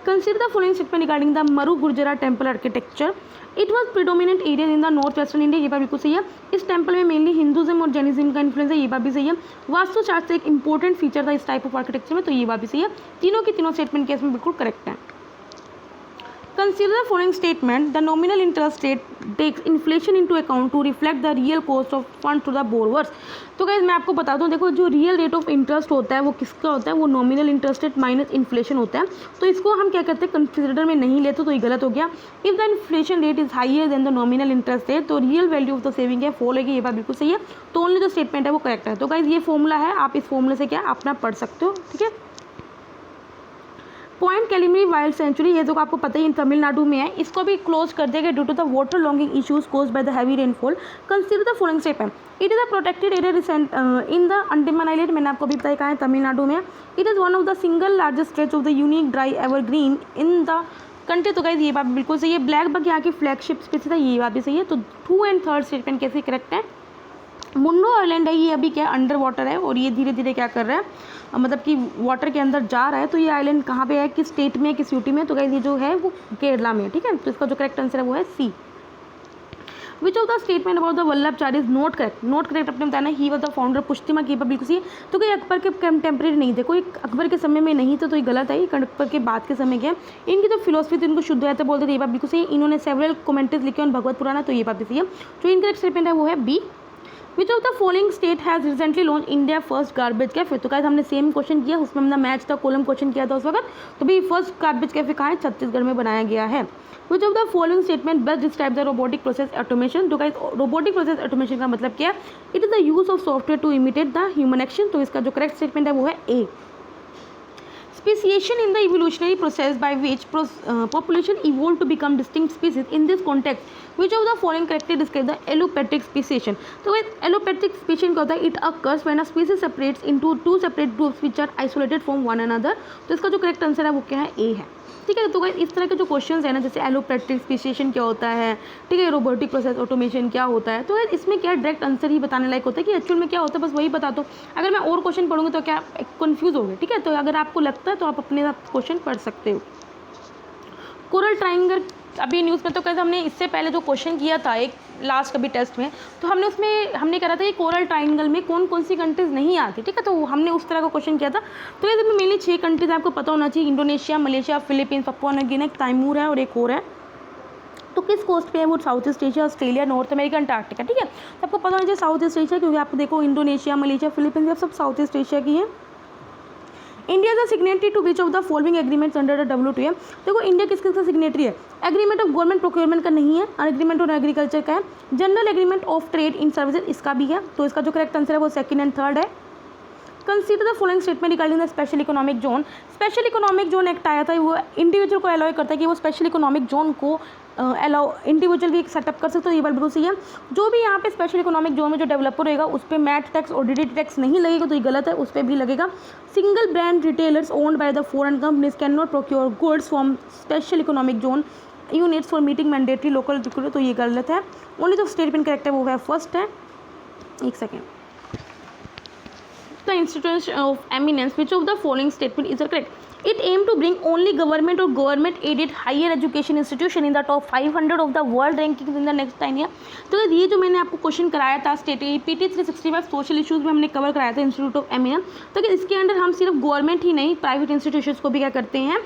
Consider the following statement regarding the Maru Gurjara temple architecture. It was predominant area in the north western India. ये बात बिल्कुल सही है। इस टेम्पल में मेनली हिंदुज्म और जैनिज्म का इन्फ्लुएंस है। ये बात भी सही है। वास्तुशास्त्र एक इंपॉर्टेंट फीचर था इस टाइप ऑफ आर्किटेक्चर में। तो ये बात भी सही है। तीनों की तीनों स्टेटमेंट केस में बिल्कुल करेक्ट है। Consider the following statement. The nominal interest rate takes inflation into account to reflect the real cost of fund to the borrowers. तो गाइस मैं आपको बता दूं, देखो जो रियल रेट ऑफ इंटरेस्ट होता है वो किसका होता है? वो nominal interest rate minus inflation होता है। तो इसको हम क्या करते हैं? कंसिडर में नहीं लेते, तो ये गलत हो गया। If the inflation rate is higher than the nominal interest rate, तो real value of the saving है फॉल होगी। ये बात बिल्कुल सही है। तो ओनली जो स्टेटमेंट है वो करेक्ट है। तो गाइस ये फॉर्मूला है, आप इस फॉर्मूले से क्या अपना पढ़ सकते हो। ठीक है, पॉइंट कैलिमरी वाइल्ड सेंचुरी, ये जो आपको पता ही तमिलनाडु में है, इसको भी क्लोज कर दिया गया due to the water logging issues caused by the heavy rainfall. Consider the following statement. It is a protected area recent in the Andaman island. मैंने आपको अभी बताया कहाँ है? तमिलनाडु में। It is one of the single largest stretch of the unique dry evergreen in the country. तो guys ये बात बिल्कुल सही है। ब्लैक बक यहाँ की फ्लैगशिप स्पीसीज है, ये बात भी सही है। तो 2 एंड 3 स्टेटमेंट कैसे करेक्ट है? मुंडो आइलैंड है, ये अभी क्या अंडर वाटर है और ये धीरे धीरे क्या कर रहा है, मतलब कि वाटर के अंदर जा रहा है। तो ये आइलैंड कहाँ पे है, किस स्टेट में, किस यूटी में? तो गाइस ये जो है वो केरला में है। ठीक है, तो इसका जो करेक्ट आंसर है वो है C. Which of the statement about the Vallabhacharya is not correct? Not correct अपने बताना। ही वॉज द फाउंडर पुष्टिमा की बात बिल्कुल सी है। तो कोई अकबर के कंटेम्प्रेरी नहीं थे, कोई अकबर के समय में नहीं था, तो ये गलत है। अकबर के बाद के समय के इनकी जो फिलोसफी थी उनको शुद्ध रहते बोलते थे, ये बात बिल्कुल सही है। इन्होंने सेवरल कमेंट्रीज लिखे और भगवत पुराण, तो ये बात भी सही है। जो इनकरेक्ट स्टेटमेंट है वो है B. Which of the following state has recently launch India first garbage cafe? तो गाइस हमने सेम क्वेश्चन किया, उसमें हमने मैच था कॉलम क्वेश्चन किया था उस वक्त। तो भी फर्स्ट गार्बेज कैफे कहाँ है? छत्तीसगढ़ में बनाया गया है। Which of the following statement best describe the robotic process automation? तो गाइस रोबोटिक प्रोसेस ऑटोमेशन का मतलब क्या है? It is the use of software to imitate the human action. तो इसका जो करेक्ट स्टेटमेंट है वो है ए। speciation in the evolutionary process by which population evolved to become distinct species. In this context, which of the following correctly describe the allopathic speciation? तो allopathic speciation क्या होता है? It occurs when a species separates into two separate groups which are isolated from one another. तो इसका जो correct answer है वो क्या है? ए है। ठीक है, तो गाइस इस तरह के जो क्वेश्चंस है ना, जैसे एलोपैथिक स्पेसिएशन क्या होता है, ठीक है, रोबोटिक प्रोसेस ऑटोमेशन क्या होता है, तो गाइस इसमें क्या डायरेक्ट आंसर ही बताने लायक होता है कि एक्चुअल में क्या होता है, बस वही बता दो। अगर मैं और क्वेश्चन पढ़ूंगी तो क्या कंफ्यूज होगे, ठीक है, तो अगर आपको लगता है तो आप अपने साथ क्वेश्चन पढ़ सकते हो। कोरल ट्रायंगल, अभी न्यूज़ में तो कहते हमने इससे पहले जो क्वेश्चन किया था एक लास्ट कभी टेस्ट में, तो हमने उसमें हमने कहा था कि कोरल ट्रायंगल में कौन कौन सी कंट्रीज़ नहीं आती, ठीक है, तो हमने उस तरह का क्वेश्चन किया था। तो ये मेनली 6 कंट्रीज आपको पता होना चाहिए, Indonesia, Malaysia, Philippines, Papua New Guinea, Timor है और एक और है। तो किस कोस्ट पे है वो? South east Asia, Australia, north America, Antarctica, ठीक है। तो आपको पता होना चाहिए साउथ ईस्ट एशिया, क्योंकि आपको देखो इंडोनेशिया, मलेशिया, फिलीपींस सब साउथ ईस्ट एशिया की है। India is signatory to which of the following agreements under the WTO? देखो इंडिया किस किसका सिग्नेटरी है? एग्रीमेंट ऑफ गवर्नमेंट प्रोक्योरमेंट का नहीं है, एग्रीमेंट ऑन एग्रीकल्चर का है, general agreement of trade in services इसका भी है। तो इसका जो करेक्ट आंसर है वो सेकंड एंड थर्ड है। Consider the following statement regarding the special economic zone. Special economic zone act आया था, वो इंडिविजुअल को अलाउ करता है कि वो स्पेशल इकोनॉमिक जोन को अलाउ इंडिविजुअल भी सेटअप कर सकते हो, ये बात बिल्कुल सही है। जो भी यहाँ पे स्पेशल इकोनॉमिक जोन में जो डेवलपर होगा उस पर मैट टैक्स और DDT टैक्स नहीं लगेगा, तो ये गलत है, उस पर भी लगेगा। Single brand retailers owned by the foreign companies can not procure goods from special economic zone units for meeting mandatory local requirement, तो ये गलत है। ओनली जो स्टेटमेंट करेक्ट है वो है फर्स्ट है। एक second, the institution of eminence, which of the following statement is correct? It aim to bring only government or government aided higher education institution in the top 500 of the world rankings in the next 10 year। तो ये जो मैंने आपको question कराया था state PT 365 social issues में हमने cover कराया था इंस्टीट्यूट ऑफ एमिनेंस, तो इसके अंडर हम सिर्फ गवर्नमेंट ही नहीं प्राइवेट इंस्टीट्यूशंस को भी क्या करते हैं,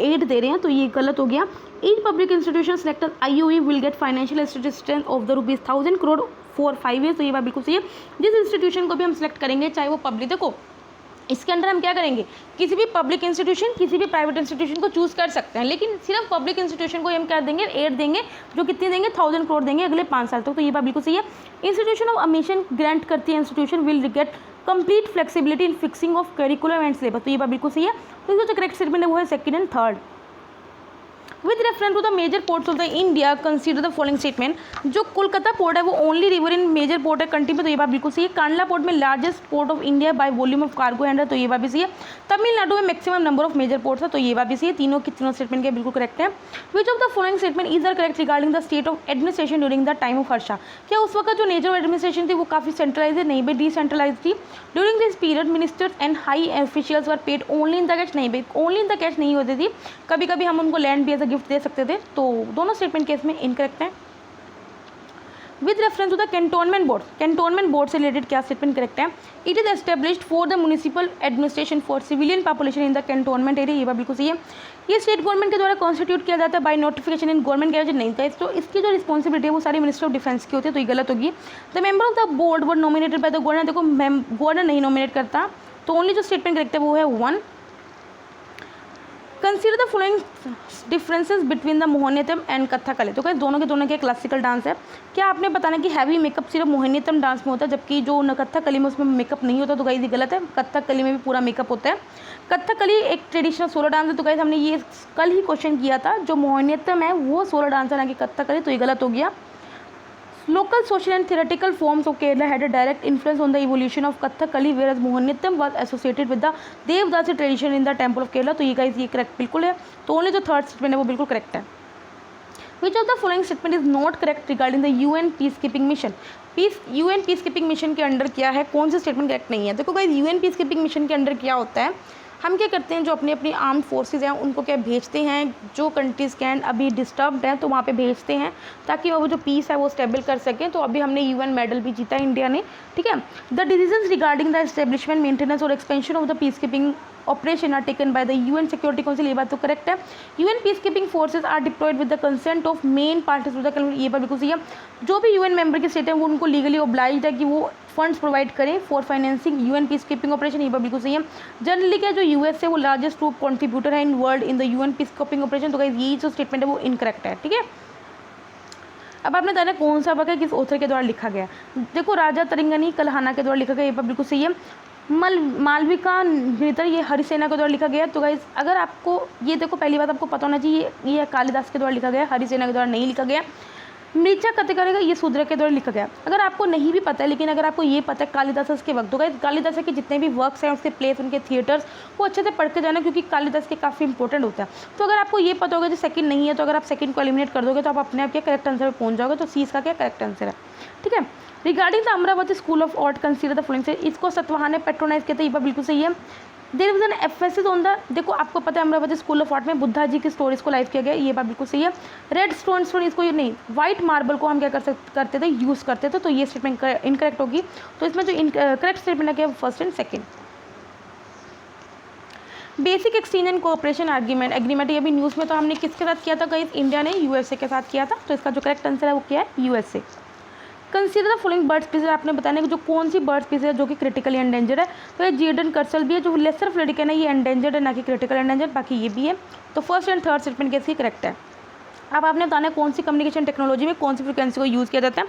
एड दे रहे हैं, तो ये गलत हो गया। Each public institution selected IOE will get financial assistance of the ₹1000 crore for 5 years, तो ये बात बिल्कुल सही है। जिस इंस्टीट्यूशन को भी हम सेलेक्ट करेंगे चाहे वो पब्लिक, देखो इसके अंदर हम क्या करेंगे, किसी भी पब्लिक इंस्टीट्यूशन किसी भी प्राइवेट इंस्टीट्यूशन को चूज़ कर सकते हैं, लेकिन सिर्फ पब्लिक इंस्टीट्यूशन को हम क्या देंगे, एड देंगे, जो कितने देंगे, 1000 करोड़ देंगे अगले 5 साल तक, तो ये बात बिल्कुल सही है। इंस्टीट्यूशन ऑफ एडमिशन ग्रांट करती है, institution will get complete flexibility in fixing of curriculum and syllabus, तो ये बात बिल्कुल सही है। तो जो करेक्ट स्टेटमेंट है वो है second and third. With reference to the major ports of the India consider the following statement. जो कोलकाता पोर्ट है वो only river in major port है कंट्री में, तो ये बात बिल्कुल सही है। कांडला पोर्ट में largest port of India by volume of cargo handle, तो ये बात भी सही है। तमिलनाडु में maximum number of major ports है, तो ये बात भी सही है। तीनों की तीनों स्टेटमेंट के बिल्कुल करेक्ट है। Which of the following statement is correct regarding the state of administration during the time of Harsha? क्या उस वक्त जो नेचर ऑफ एडमिनिस्ट्रेशन थी वो काफ़ी सेंट्रलाइज है? नहीं भाई, डिसेंट्रलाइज थी। During this period ministers and high officials were paid only in the cash? नहीं भाई, ओनली इन द कैश नहीं होती थी, कभी कभी हम उनको लैंड भी एज अ गिफ्ट दे सकते थे, तो दोनों स्टेटमेंट केस में इनकरेक्ट है। With reference to the cantonment board, cantonment board से रिलेटेड क्या स्टेटमेंट करेक्ट है? It is established for the municipal administration for civilian population in the cantonment area, ये बात बिल्कुल सही है। ये स्टेट गवर्नमेंट के द्वारा कॉन्स्टिट्यूट किया जाता है by notification in government gadget, नहीं था, तो इसकी जो रिस्पॉन्सिबिलिटी है वो सारी मिनिस्टर ऑफ डिफेंस की होती है, तो ये गलत होगी। The member of the board were nominated by the governor, देखो गवर्नर नहीं नॉमिनेट करता, तो ओनली जो स्टेटमेंट करेक्ट है वो है 1। Consider the following differences between the Mohiniyattam and Kathakali, तो क्या दोनों के दोनों के क्लासिकल डांस है। क्या आपने बताना कि हैवी मेकअप सिर्फ मोहिनीअट्टम डांस में होता है जबकि जो कथकली में उसमें मेकअप नहीं होता, तो गाइस ये गलत है, कथकली में भी पूरा मेकअप होता है। कथकली एक ट्रेडिशनल सोलो डांस है, तो गाइस हमने ये कल ही क्वेश्चन किया था, जो मोहिनीअट्टम है वो सोलो डांस है ना कि कथकली, तो ये गलत हो गया। Local social and theoretical forms of Kerala had a direct influence on the evolution of Kathakali, whereas Mohiniyattam was associated with the Devdasi tradition in the temple of Kerala, तो ये गाइस ये करेक्ट बिल्कुल है, तो only जो third statement है वो बिल्कुल करेक्ट है। Which of the following statement is not correct regarding the UN peacekeeping mission? UN peacekeeping mission के अंडर क्या है, कौन सा स्टेटमेंट करेक्ट नहीं है? देखो गाइस UN peacekeeping mission के अंडर क्या होता है, हम क्या करते हैं, जो अपनी अपनी आर्म्ड फोर्सेज हैं उनको क्या भेजते हैं, जो कंट्रीज़ कैन अभी डिस्टर्ब्ड हैं तो वहाँ पे भेजते हैं ताकि वो जो पीस है वो स्टेबल कर सकें। तो अभी हमने UN मेडल भी जीता इंडिया ने, ठीक है। The decisions regarding the establishment, maintenance और expansion of the peace keeping operation are taken by the UN security council, ये बात तो करेक्ट है। UN peace keeping forces are deployed with the consent of main parties to the convention, ये बात बिल्कुल सही है। जो भी UN मेंबर के स्टेट है वो उनको लीगली ऑब्लाइज्ड है कि वो फंड्स प्रोवाइड करें for financing UN peace keeping operation, ये बात बिल्कुल सही है। जनरली क्या जो US है वो लार्जेस्ट ट्रूप कॉन्ट्रीब्यूटर है in world in the UN peace keeping operation, तो गाइस यही जो स्टेटमेंट है वो इनकरेक्ट है, ठीक है। अब आपने बताना कौन सा वर्क है किस ऑथर के द्वारा लिखा गया। देखो राजा तरिंगनी कल्हाना के द्वारा लिखा गया, ये बात बिल्कुल सही है। मालविका नृत्य ये हरिसेना के द्वारा लिखा गया है। तो गाइस अगर आपको ये देखो, पहली बात आपको पता होना चाहिए ये कालिदास के द्वारा लिखा गया है, हरिसेना के द्वारा नहीं लिखा गया। मृचा कथकरेगा ये शूद्र के द्वारा लिखा गया। अगर आपको नहीं भी पता है, लेकिन अगर आपको ये पता है कालिदास के वक्त, तो गाइस कालिदास के जितने भी वर्क्स हैं, उसके प्लेस, उनके थिएटर्स, वो अच्छे से पढ़ के जाना, क्योंकि कालिदास के काफ़ी इंपॉर्टेंट होता है। तो अगर आपको ये पता होगा जो सेकंड नहीं है, तो अगर आप सेकंड को एलिमिनेट कर दोगे तो आप अपने आप के करेक्ट आंसर पर पहुंच जाओगे। तो सी इसका क्या करेक्ट आंसर है, ठीक है। Regarding the Amravati school of art consider the following, इसको सतवाहन ने पेट्रोनाइज किया था, ये बात बिल्कुल सही है। There was an emphasis on the, देखो आपको पता है अमरावती स्कूल ऑफ आर्ट में बुद्धा जी की स्टोरीज को लाइव किया गया, ये बात बिल्कुल सही है। रेड स्टोन इसको ये नहीं, व्हाइट मार्बल को हम क्या करते थे, यूज़ करते थे, तो ये स्टेटमेंट इनकरेक्ट होगी। तो इसमें जो करेक्ट स्टेटमेंट है क्या, first and second. Basic exchange and cooperation agreement, ये भी न्यूज़ में तो हमने किसके साथ किया था गाइस, इंडिया ने यूएसए के साथ किया था। तो इसका जो करेक्ट आंसर है वो क्या है, USA. Consider the following bird species, आपने बताना है कि जो कौन सी बर्ड स्पीसीज है जो कि क्रिटिकली एंडेंजर्ड है। तो ये जीडन कर्सल भी है, जो लेसर फ्लेडिकन है ये एंडेंजर्ड है, ना कि क्रिटिकल एंडेंजर्ड, बाकी ये भी है। तो फर्स्ट एंड थर्ड स्टेटमेंट कैसी करेक्ट है। अब आपने बताना है कौन सी कम्युनिकेशन टेक्नोलॉजी में कौन सी फ्रिक्वेंसी को यूज़ किया जाता है।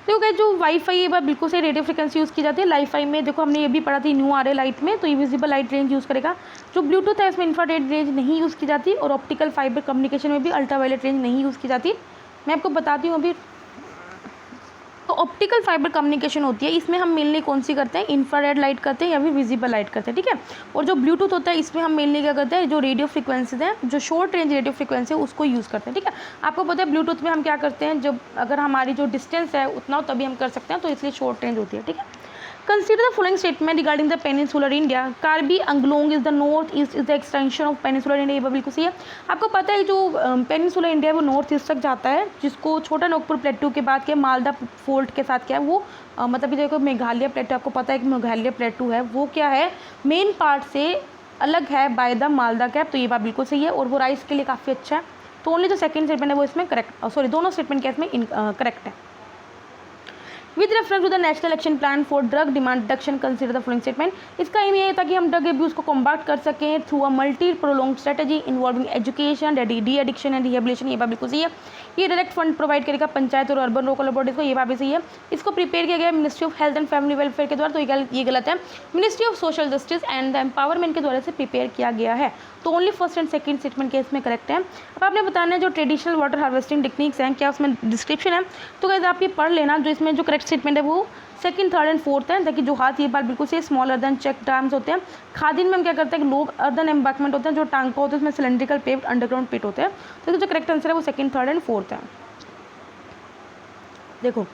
देखो जो वाईफाई ये बात बिल्कुल से रेडियो फ्रिक्वेंसी यूज़ की जाती है। लाईफाई में देखो हमने ये भी पढ़ा थी न्यू आर ए लाइट में, तो ये विजिबल लाइट रेंज यूज़ करेगा। जो ब्लूटूथ है इसमें इंफ्रारेड रेंज नहीं यूज़ की जाती, और ऑप्टिकल फाइबर कम्युनिकेशन में भी अल्ट्रावायलेट रेंज नहीं यूज़ की जाती। मैं आपको बताती हूँ अभी। तो ऑप्टिकल फाइबर कम्युनिकेशन होती है, इसमें हम मेनली कौन सी करते हैं, इंफ्रारेड लाइट करते हैं या फिर विजिबल लाइट करते हैं, ठीक है। और जो ब्लूटूथ होता है इसमें हम मेनली क्या करते हैं, जो रेडियो फ्रिक्वेंसीज हैं, जो शॉर्ट रेंज रेडियो फ्रिक्वेंसी है उसको यूज़ करते हैं, ठीक है। आपको पता है ब्लूटूथ में हम क्या करते हैं, जब अगर हमारी जो डिस्टेंस है उतना हो तभी हम कर सकते हैं, तो इसलिए शॉर्ट रेंज होती है, ठीक है। Consider the following statement regarding the peninsular India. Karbi Anglong is the north east is the extension of peninsular India, ये बिल्कुल सही है। आपको पता है जो पेनिनसुलर इंडिया है वो नॉर्थ ईस्ट तक जाता है, जिसको छोटा नागपुर प्लेटू के बाद के मालदा फोल्ट के साथ क्या है वो मतलब कि देखो मेघालय प्लेटू, आपको पता है कि मेघालय प्लेटू है वो क्या है, मेन पार्ट से अलग है बाय द मालदा कैप, तो ये बात बिल्कुल सही है। और वो राइस के लिए काफ़ी अच्छा है। तो ओनली जो सेकंड स्टेटमेंट है वो इसमें करेक्ट, सॉरी दोनों स्टेटमेंट क्या इसमें करेक्ट है। With reference to the national action plan for drug demand reduction consider the following statement. इसका एम ये था कि हम ड्रग एब्यूज़ को कॉम्बैट कर सकें through a multi prolong strategy involving education, de addiction and rehabilitation, ये बात बिल्कुल सही है। ये डायरेक्ट फंड प्रोवाइड करेगा पंचायत और अर्बन लोकल बॉडीज को, ये बात भी सही है। इसको प्रिपेयर किया गया ministry of health and family welfare के द्वारा, तो ये गलत है। Ministry of social justice and the empowerment के द्वारा से प्रिपेयर किया गया है। तो only first and second statement case में करेक्ट है। अब आपने बताना है जो ट्रेडिशनल वाटर हार्वेस्टिंग टेक्निक्स हैं क्या उसमें डिस्क्रिप्शन है, तो गाइस आप ये पढ़ लेना। जो इसमें जो करेक्ट स्टेटमेंट है वो सेकंड, थर्ड एंड फोर्थ है। ताकि जो हाथ ये बात बिल्कुल से स्मॉल अर्दन चेक डैम्स होते हैं। खादिन में हम क्या करते हैं कि लोग अर्दन एम्बैंकमेंट होते हैं, जो टांका होता है उसमें सिलेंड्रिकल पेव्ड अंडरग्राउंड पिट होते हैं। तो जो करेक्ट आंसर है वो सेकंड, थर्ड एंड फोर्थ है। देखो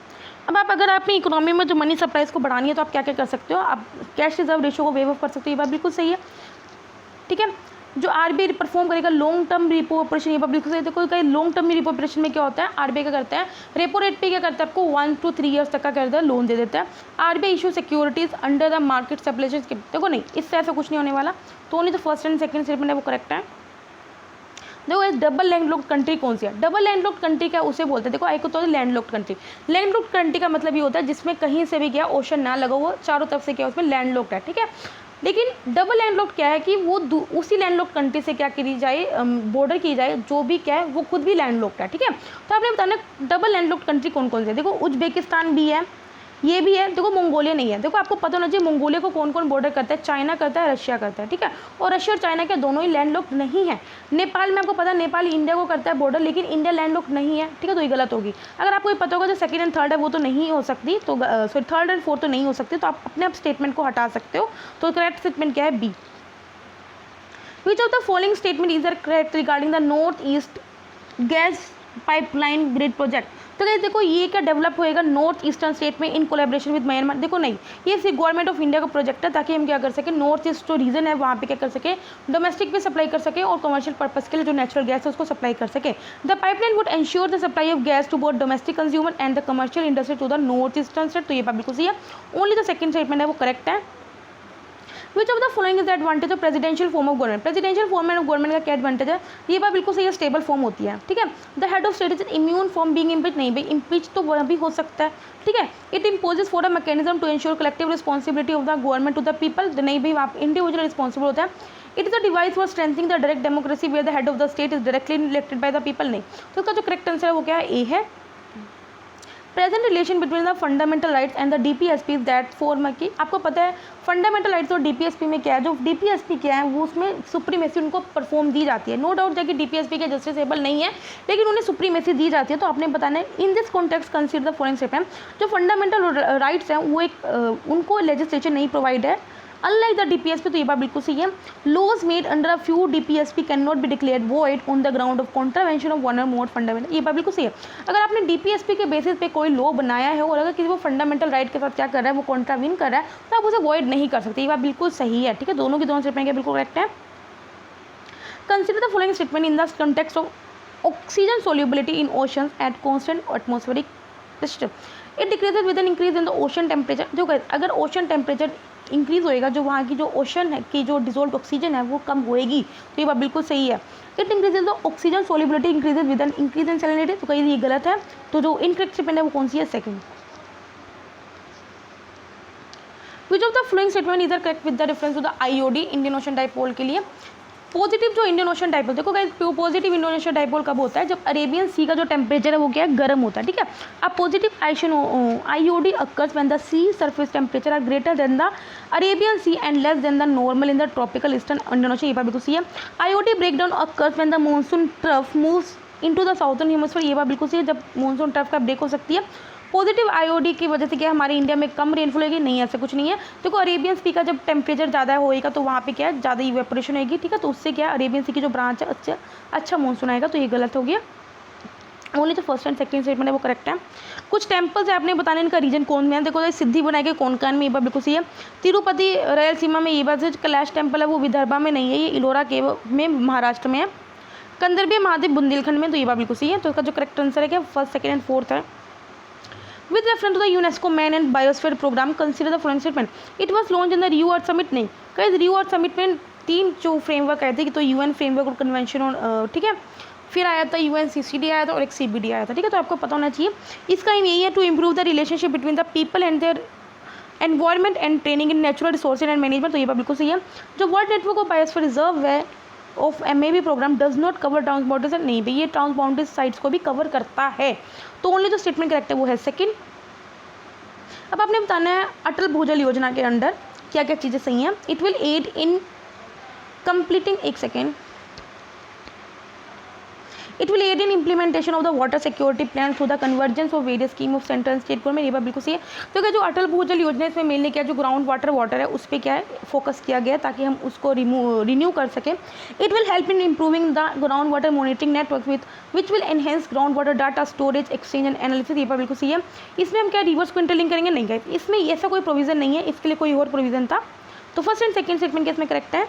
अब आप अगर आपने इकोनॉमी में जो मनी सप्लाईज को बढ़ानी है तो आप क्या क्या कर सकते हो, आप कैश रिजर्व रेशियो को वेव ऑफ कर सकते हो, ये बात बिल्कुल सही है, ठीक है। जो आरबीआई परफॉर्म करेगा लॉन्ग टर्म रिपो ऑपरेशन, ये बिल्कुल सही है। देखो कहीं लॉन्ग टर्म रिपो ऑपरेशन में क्या होता है, आरबीआई क्या करता है, रेपो रेट पे क्या करता है, आपको 1 to 3 ईयर्स तक का करता है लोन दे देता है। RBI issue securities under the market stabilization scheme, देखो नहीं इससे ऐसा कुछ नहीं होने वाला। तो ओनली तो फर्स्ट एंड सेकंड स्टेटमेंट है वो करेक्ट है। देखो डबल लैंडलॉक्ड कंट्री कौन सी है, डबल लैंडलॉक्ड कंट्री क्या उसे बोलते हैं। देखो एक तो लैंडलॉक्ड कंट्री, लैंडलॉक्ड कंट्री का मतलब ये होता है जिसमें कहीं से भी क्या ओशन ना लगा हुआ, चारों तरफ से क्या उसमें लैंडलॉक्ड है, ठीक है। लेकिन डबल लैंडलॉक्ड क्या है कि वो उसी लैंडलॉक्ड कंट्री से क्या की जाए, बॉर्डर की जाए, जो भी क्या है वो खुद भी लैंडलॉक्ड है, ठीक है। तो आपने बताना डबल लैंडलॉक्ड कंट्री कौन कौन से है। देखो उज्बेकिस्तान भी है, ये भी है, देखो मंगोलिया नहीं है। देखो आपको पता होना चाहिए मंगोलिया को कौन कौन बॉर्डर करता है, चाइना करता है, रशिया करता है, ठीक है। और रशिया और चाइना के दोनों ही लैंडलॉक्ड नहीं है। नेपाल में आपको पता है नेपाल इंडिया को करता है बॉर्डर, लेकिन इंडिया लैंडलॉक्ड नहीं है, ठीक है। तो ये गलत होगी। अगर आपको ये पता होगा जो सेकंड एंड थर्ड है वो तो नहीं हो सकती, तो सॉरी थर्ड एंड फोर्थ तो नहीं हो सकती, तो आप अपने आप स्टेटमेंट को हटा सकते हो। तो करेक्ट स्टेटमेंट क्या है, B. Which of the following statement is correct regarding the north east gas pipeline grid project. तो गाइस देखो ये क्या डेवलप होएगा नॉर्थ ईस्टर्न स्टेट में इन कोलैबोरेशन विद म्यांमार। देखो नहीं ये सिर्फ गवर्नमेंट ऑफ इंडिया का प्रोजेक्ट है, ताकि हम क्या कर सके नॉर्थ ईस्ट जो रीजन है वहाँ पे क्या कर सके, डोमेस्टिक भी सप्लाई कर सके और कमर्शियल पर्पस के लिए जो नेचुरल गैस है उसको सप्लाई कर सके। The pipeline would ensure the supply of gas to both domestic consumer and the commercial industry to the north eastern state. तो ये बात बिल्कुल सही है। ओनली द सेकंड स्टेटमेंट है वो करेक्ट है। Which of the following is the advantage of presidential form of government. Presidential form of government का क्या एडवांटेज है, ये बात बिल्कुल सही है, स्टेबल फॉर्म होती है, ठीक है। The head of state is immune from being impeach, नहीं भाई इम्पीच तो वह भी हो सकता है, ठीक है। It imposes for a mechanism to ensure collective responsibility of the government to the people, नहीं भाई आप इंडिविजुअल रिस्पॉन्सिबल होता है। It is a device for strengthening the direct democracy where the head of the state is directly elected by the people, नहीं। तो इसका जो correct answer है वो क्या है, ए है। Present relation between the fundamental rights and the DPSP that form की आपको पता है फंडामेंटल राइट्स और डीपीएसपी में क्या है, जो डीपीएसपी क्या है वो उसमें सुप्रीमेसी उनको परफॉर्म दी जाती है। नो डाउट है कि डीपीएसपी के जस्टिसेबल नहीं है, लेकिन उन्हें सुप्रीमेसी दी जाती है। तो आपने बताना है in this context consider the following statement, जो फंडामेंटल राइट्स हैं वो उनको लेजिस्लेचर नहीं प्रोवाइड है अनलाइक द डीपीएसपी। तो ये बात बिल्कुल सही है। Laws made under a few DPSP can not be declared void on the ground of contravention of one or more fundamental, ये बात बिल्कुल सही है। अगर आपने डीपीएसपी के बेसिस पे कोई लॉ बनाया है और अगर किसी वो फंडामेंटल राइट के साथ क्या कर रहा है, वो कॉन्ट्रावीन कर रहा है, तो आप उसे वॉइड नहीं कर सकते। ये बात बिल्कुल सही है, ठीक है। दोनों की दोनों स्टेटमेंट बिल्कुल करेक्ट है। Consider the following statement in the context of oxygen solubility in oceans at constant atmospheric pressure, it decreases with an increase in the ocean temperature. जो अगर ओशन टेम्परेचर इंक्रीज होएगा, जो वहाँ की जो ओशन है की जो डिजोल्व ऑक्सीजन है वो कम होएगी। तो ये बात बिल्कुल सही है। It increases the oxygen solubility increases with an increase in salinity, तो कहीं ये गलत है। तो जो इनकरेक्ट स्टेटमेंट है वो कौन सी है, second. Which of the following statement इधर correct with the reference to the IOD Indian Ocean dipole के लिए। पॉजिटिव जो इंडियन ओशन डाइपोल, देखो guys positive Indian Ocean dipole कब होता है, जब अरेबियन सी का जो टेम्परेचर है वो क्या है, गर्म होता है, ठीक है। अब positive IOD occurs when the sea surface temperature are greater than the Arabian sea and less than the normal in the tropical eastern Indian ocean, ये बात बिल्कुल सही है। IOD breakdown occurs when the monsoon trough moves into the southern hemisphere, ये बात बिल्कुल सही है, जब मॉनसून ट्रफ का ब्रेक हो सकती है। पॉजिटिव आईओडी की वजह से क्या हमारे इंडिया में कम रेनफॉल होगी, नहीं ऐसा कुछ नहीं है। देखो अरेबियन सी का जब टेम्परेचर ज़्यादा होएगा तो वहाँ पे क्या है, ज़्यादा इवेपोरेशन होगी, ठीक है। तो उससे क्या अरेबियन सी की जो ब्रांच है अच्छा मानसून आएगा। तो ये गलत हो गया। ओनली जो फर्स्ट एंड सेकंड स्टेटमेंट है वो करेक्ट है। कुछ टेम्पल्स है आपने बताने इनका रीजन कौन में है, देखो सिद्धि बनाए के कोंकण में, ये बात बिल्कुल सही है। तिरुपति रायलसीमा में, ये बात कैलाश टेम्पल है वो विदर्भा में नहीं है, ये इलोरा के में महाराष्ट्र में है। कंदरबे महादेव बुंदेलखंड में, तो ये बात बिल्कुल सही है। तो इसका जो करेक्ट आंसर है क्या, फर्स्ट सेकंड एंड फोर्थ है। With reference to the UNESCO Man and Biosphere Program, consider the following statement. It was launched in the Rio Earth Summit, नहीं गाइस रियो अर्थ समिट में 3 जो फ्रेमवर्क आए थे कि तो यूएन फ्रेमवर्क और कन्वेंशन और ठीक है, फिर आया था यूएनसीसीडी आया था और एक सीबीडी आया था, ठीक है। तो आपको पता होना चाहिए। इसका एम यही है to improve the relationship between the people and their environment and training in natural resources and management, तो ये बात बिल्कुल सही है। जो world network of biosphere reserve है of MAB programme does not cover transboundaries, नहीं भाई ये ट्रांस बाउंड्री साइट्स को भी कवर करता है। तो ओनली जो स्टेटमेंट करेक्ट है वो है सेकंड। अब आपने बताना है अटल भूजल योजना के अंडर क्या क्या चीज़ें सही हैं। It will aid in completing, एक second, it will aid in implementation of the water security plan through the convergence of various scheme of central state government, ये बात बिल्कुल सही है। तो क्या जो अटल भूजल योजना है इसमें मेनली क्या जो ग्राउंड वाटर है उस पर क्या है फोकस किया गया है ताकि हम उसको रिन्यू कर सकें। It will help in improving the ground water monitoring network which will enhance ground water data storage exchange and analysis, ये बात बिल्कुल सही है। इसमें हम क्या रिवर्स को इंटरलिंक करेंगे, नहीं गाइस इसमें ऐसा कोई प्रोविजन नहीं है, इसके लिए कोई और प्रोविजन था। तो फर्स्ट एंड सेकंड स्टेटमेंट क्या इसमें करेक्ट है।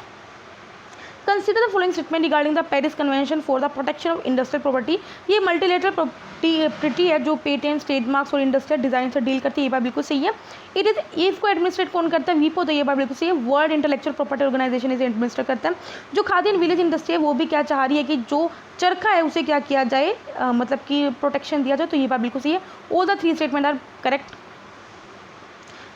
Consider the following statement regarding the Paris convention for the protection of industrial property, ये मल्टीलेटरल प्रॉपर्टी है जो पेटेंट्स ट्रेडमार्क्स और इंडस्ट्रियल डिजाइन से डील करती है, ये बात बिल्कुल सही है। इट इज ये इसको एडमिनिस्ट्रेट कौन करता है, वीपो, तो ये बात बिल्कुल सही है। वर्ल्ड इंटेलेक्चुअल प्रॉपर्टी ऑर्गेनाइजेशन इसे एडमिनिस्टर करता है। जो खादी एंड विलेज इंडस्ट्री है वो भी क्या चाह रही है कि जो चरखा है उसे क्या किया जाए, मतलब कि प्रोटेक्शन दिया जाए, तो ये बात बिल्कुल सही है। All the 3 statement are correct.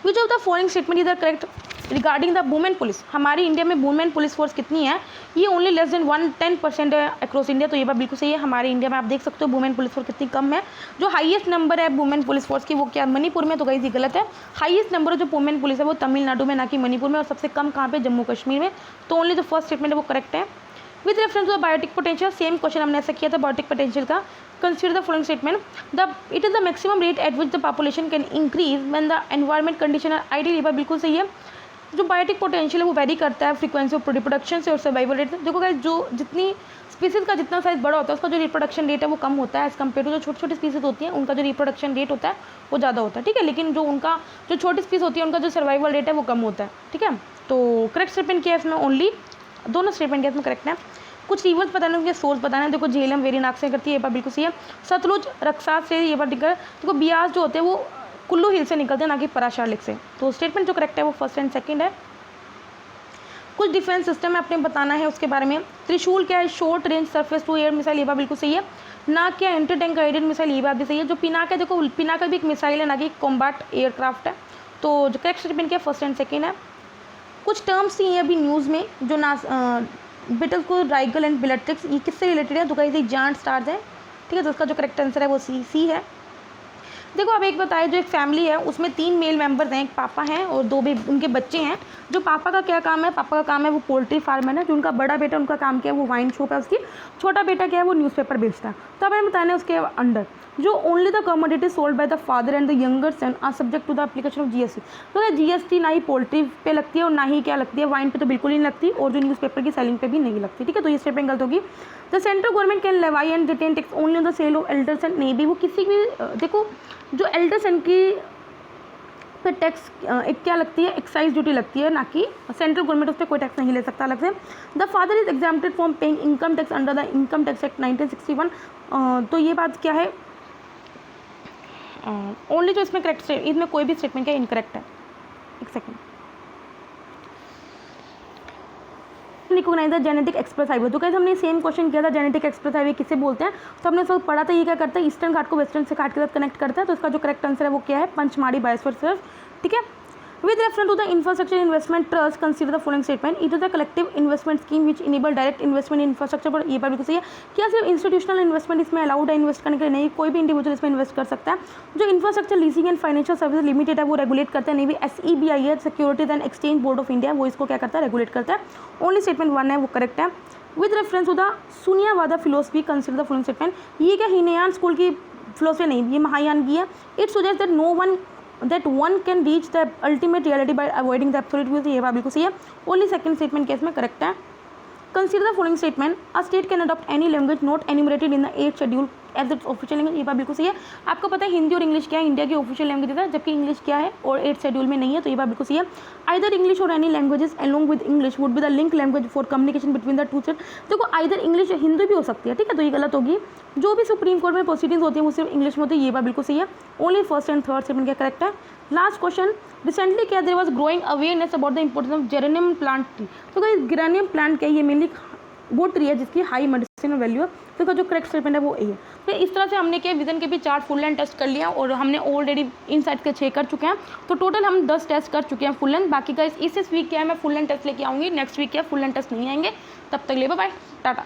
Which of the following statement is correct regarding the women police, हमारी इंडिया में वुमेन पुलिस फोर्स कितनी है, ये ओनली लेस देन 110% है अक्रॉस इंडिया, तो ये बात बिल्कुल सही है। हमारे इंडिया में आप देख सकते हो वुमेन पुलिस फोर्स कितनी कम है। जो हाईएस्ट नंबर है वुमेन पुलिस फोर्स की वो क्या मणिपुर में, तो गाइस ये गलत है। हाईएस्ट नंबर जो वुमेन पुलिस है वो तमिलनाडु में, ना कि मणिपुर में, और सबसे कम कहाँ पे, जम्मू कश्मीर में। तो ओनली जो फर्स्ट स्टेटमेंट है वो करेक्ट है। With reference to the biotic potential, same question हमने ऐसा किया था बायोटिक पोटेंशियल का। Consider the following statement, it is the maximum rate at which the population can increase when the environment condition are ideal, ये बात बिल्कुल सही है। जो बायोटिक पोटेंशियल है वो वेरी करता है फ्रीक्वेंसी ऑफ रिप्रोडक्शन से और सर्वाइवल रेट से। देखो गाइस जो जितनी स्पीसीज का जितना साइज बड़ा होता है उसका जो रिप्रोडक्शन रेट है वो कम होता है एज कम्पेयर टू जो छोटी छोटी स्पीसीज होती हैं उनका जो रिप्रोडक्शन रेट होता है वो ज़्यादा होता है, ठीक है। लेकिन जो उनका जो छोटी स्पीस होती है उनका जो सर्वाइवल रेट है वो कम होता है, ठीक है। तो करेक्ट स्टेटमेंट क्या है इसमें, ओनली दोनों स्टेटमेंट क्या इसमें करेक्ट है। कुछ रिवर्स बताना, उनके सोर्स बताना है। देखो झेलम वेरीनाग से करती है, ये बात बिल्कुल सही है। सतलुज रक्सास से, ये बात दिक्कत। देखो बियास जो होते हैं वो कुल्लू हिल से निकलते हैं, ना कि पराशार लेक से। तो स्टेटमेंट जो करेक्ट है वो फर्स्ट एंड सेकंड है। कुछ डिफेंस सिस्टम है आपने बताना है उसके बारे में। त्रिशूल क्या है, short range surface to air missile, ये बात बिल्कुल सही है। ना क्या एंटी टैंक गाइडेड मिसाइल, ये बात भी सही है। जो पिनाका है, देखो पिनाका भी एक मिसाइल है, ना कि कॉम्बैट एयरक्राफ्ट है। तो जो करेक्ट स्टेटमेंट क्या फर्स्ट एंड सेकंड है। कुछ टर्म्स ही हैं अभी न्यूज़ में जो बिटल को राइगल एंड बिलेट्रिक्स, ये किससे रिलेटेड है, तो कहीं से जांट स्टार्स है, ठीक है। तो उसका जो करेक्ट आंसर है वो सी है। देखो अब एक बताए, जो एक फैमिली है उसमें 3 मेल मेंबर्स हैं, एक पापा हैं और 2 उनके बच्चे हैं। जो पापा का क्या काम है, पापा का काम है वो पोल्ट्री फार्मर है। जो उनका बड़ा बेटा, उनका काम क्या है, वो वाइन शॉप है उसकी। छोटा बेटा क्या है, वो न्यूज़पेपर बेचता है। तो अब हमें बताना है उसके अंडर जो only the commodity sold by the father and the younger son are subject to the application of GST. तो क्या जीएसटी ना ही पोल्ट्री पे लगती है और ना ही क्या लगती है, वाइन पे तो बिल्कुल ही नहीं लगती, और जो न्यूज़पेपर की सेलिंग पे भी नहीं लगती। ठीक है, तो ये स्टेटमेंट गलत होगी। The central government can levy and retain tax only on the sale of elder son. नहीं भी, वो किसी भी देखो जो एल्डर सन की पे टैक्स एक क्या लगती है, एक्साइज ड्यूटी लगती है, ना कि सेंट्रल गवर्नमेंट उस पर कोई टैक्स नहीं ले सकता अलग से। The father is exempted from paying income tax under the income tax act 1961। तो ये बात क्या है, ओनली जो इसमें करेक्ट, इसमें कोई भी स्टेटमेंट क्या इनकरेक्ट है। एक second, recognize the genetic express highway. तो कैसे हमने सेम क्वेश्चन किया था, जेनेटिक एक्सप्रेस हाईवे किसे बोलते हैं, तो हमने सब पढ़ा था। ये क्या करता है, ईस्टर्न घाट को वेस्टर्न से घाट के साथ कनेक्ट करता है। तो इसका जो करेक्ट आंसर है वो क्या है, पंचमाड़ी बायोस्फीयर रिजर्व। ठीक है, with reference to the infrastructure investment trust consider the following statement, it is a collective investment scheme which enable direct investment in infrastructure। पर ये बात बिल्कुल सही है। क्या सिर्फ इंस्टीट्यूशनल इन्वेस्टमेंट इसमें अलाउड है इन्वेस्ट करने के लिए, नहीं, कोई भी इंडिविजुअल इसमें इन्वेस्ट कर सकता है। जो infrastructure leasing and financial service limited है वो रेगुलेट करता है, नहीं भी SEBI है, securities and exchange board of India, वो इसको क्या करता है, रेगुलेट करता है। ओनली स्टेटमेंट 1 है वो करेक्ट है। With reference to the Shunyavada philosophy consider the following statement. ये क्या हीनयान स्कूल की फिलोसफी नहीं, ये महायान की है। It suggest that no one that one can reach the ultimate reality by avoiding the absolute views। ये बात बिल्कुल सही है। ओनली सेकंड स्टेटमेंट केस में करेक्ट है। Consider the following statement, a state can adopt any language not enumerated in the 8th schedule as its official language. ये बात बिल्कुल सही है। आपको पता है हिंदी और इंग्लिश क्या है, इंडिया की ऑफिशियल लैंग्वेज है, जबकि इंग्लिश क्या है और 8th शेड्यूल में नहीं है। तो ये बात बिल्कुल सही है। आइदर इंग्लिश और any languages along with English would be the link language for communication between the two state. देखो आइदर इंग्लिश, हिंदी भी हो सकती है, ठीक है, तो ये गलत होगी। जो भी सुप्रीम कोर्ट में प्रोसीडिंग्स होती है वो सिर्फ इंग्लिश में होती है। ये बात बिल्कुल सही है। Only first and third statement क्या करेक्ट है। लास्ट क्वेश्चन, रिसेंटली क्या there was growing awareness about the importance of geranium plant tree. तो क्या जेरेनियम प्लांट क्या है, ये मेनली वो ट्री है जिसकी हाई मेडिसिनल वैल्यू है। तो इसका जो करेक्ट स्टेटमेंट है वो ए है। तो इस तरह से हमने क्या विजन के भी 4 फुल लेंथ टेस्ट कर लिया और हमने ऑलरेडी इन साइड के 6 कर चुके हैं। तो टोटल हम 10 टेस्ट कर चुके हैं फुल लेंथ। बाकी का इस वीक क्या है, मैं फुल लेंथ टेस्ट लेके आऊँगी। नेक्स्ट वीक क्या फुल लेंथ टेस्ट नहीं आएंगे। तब तक ले बाय, टाटा।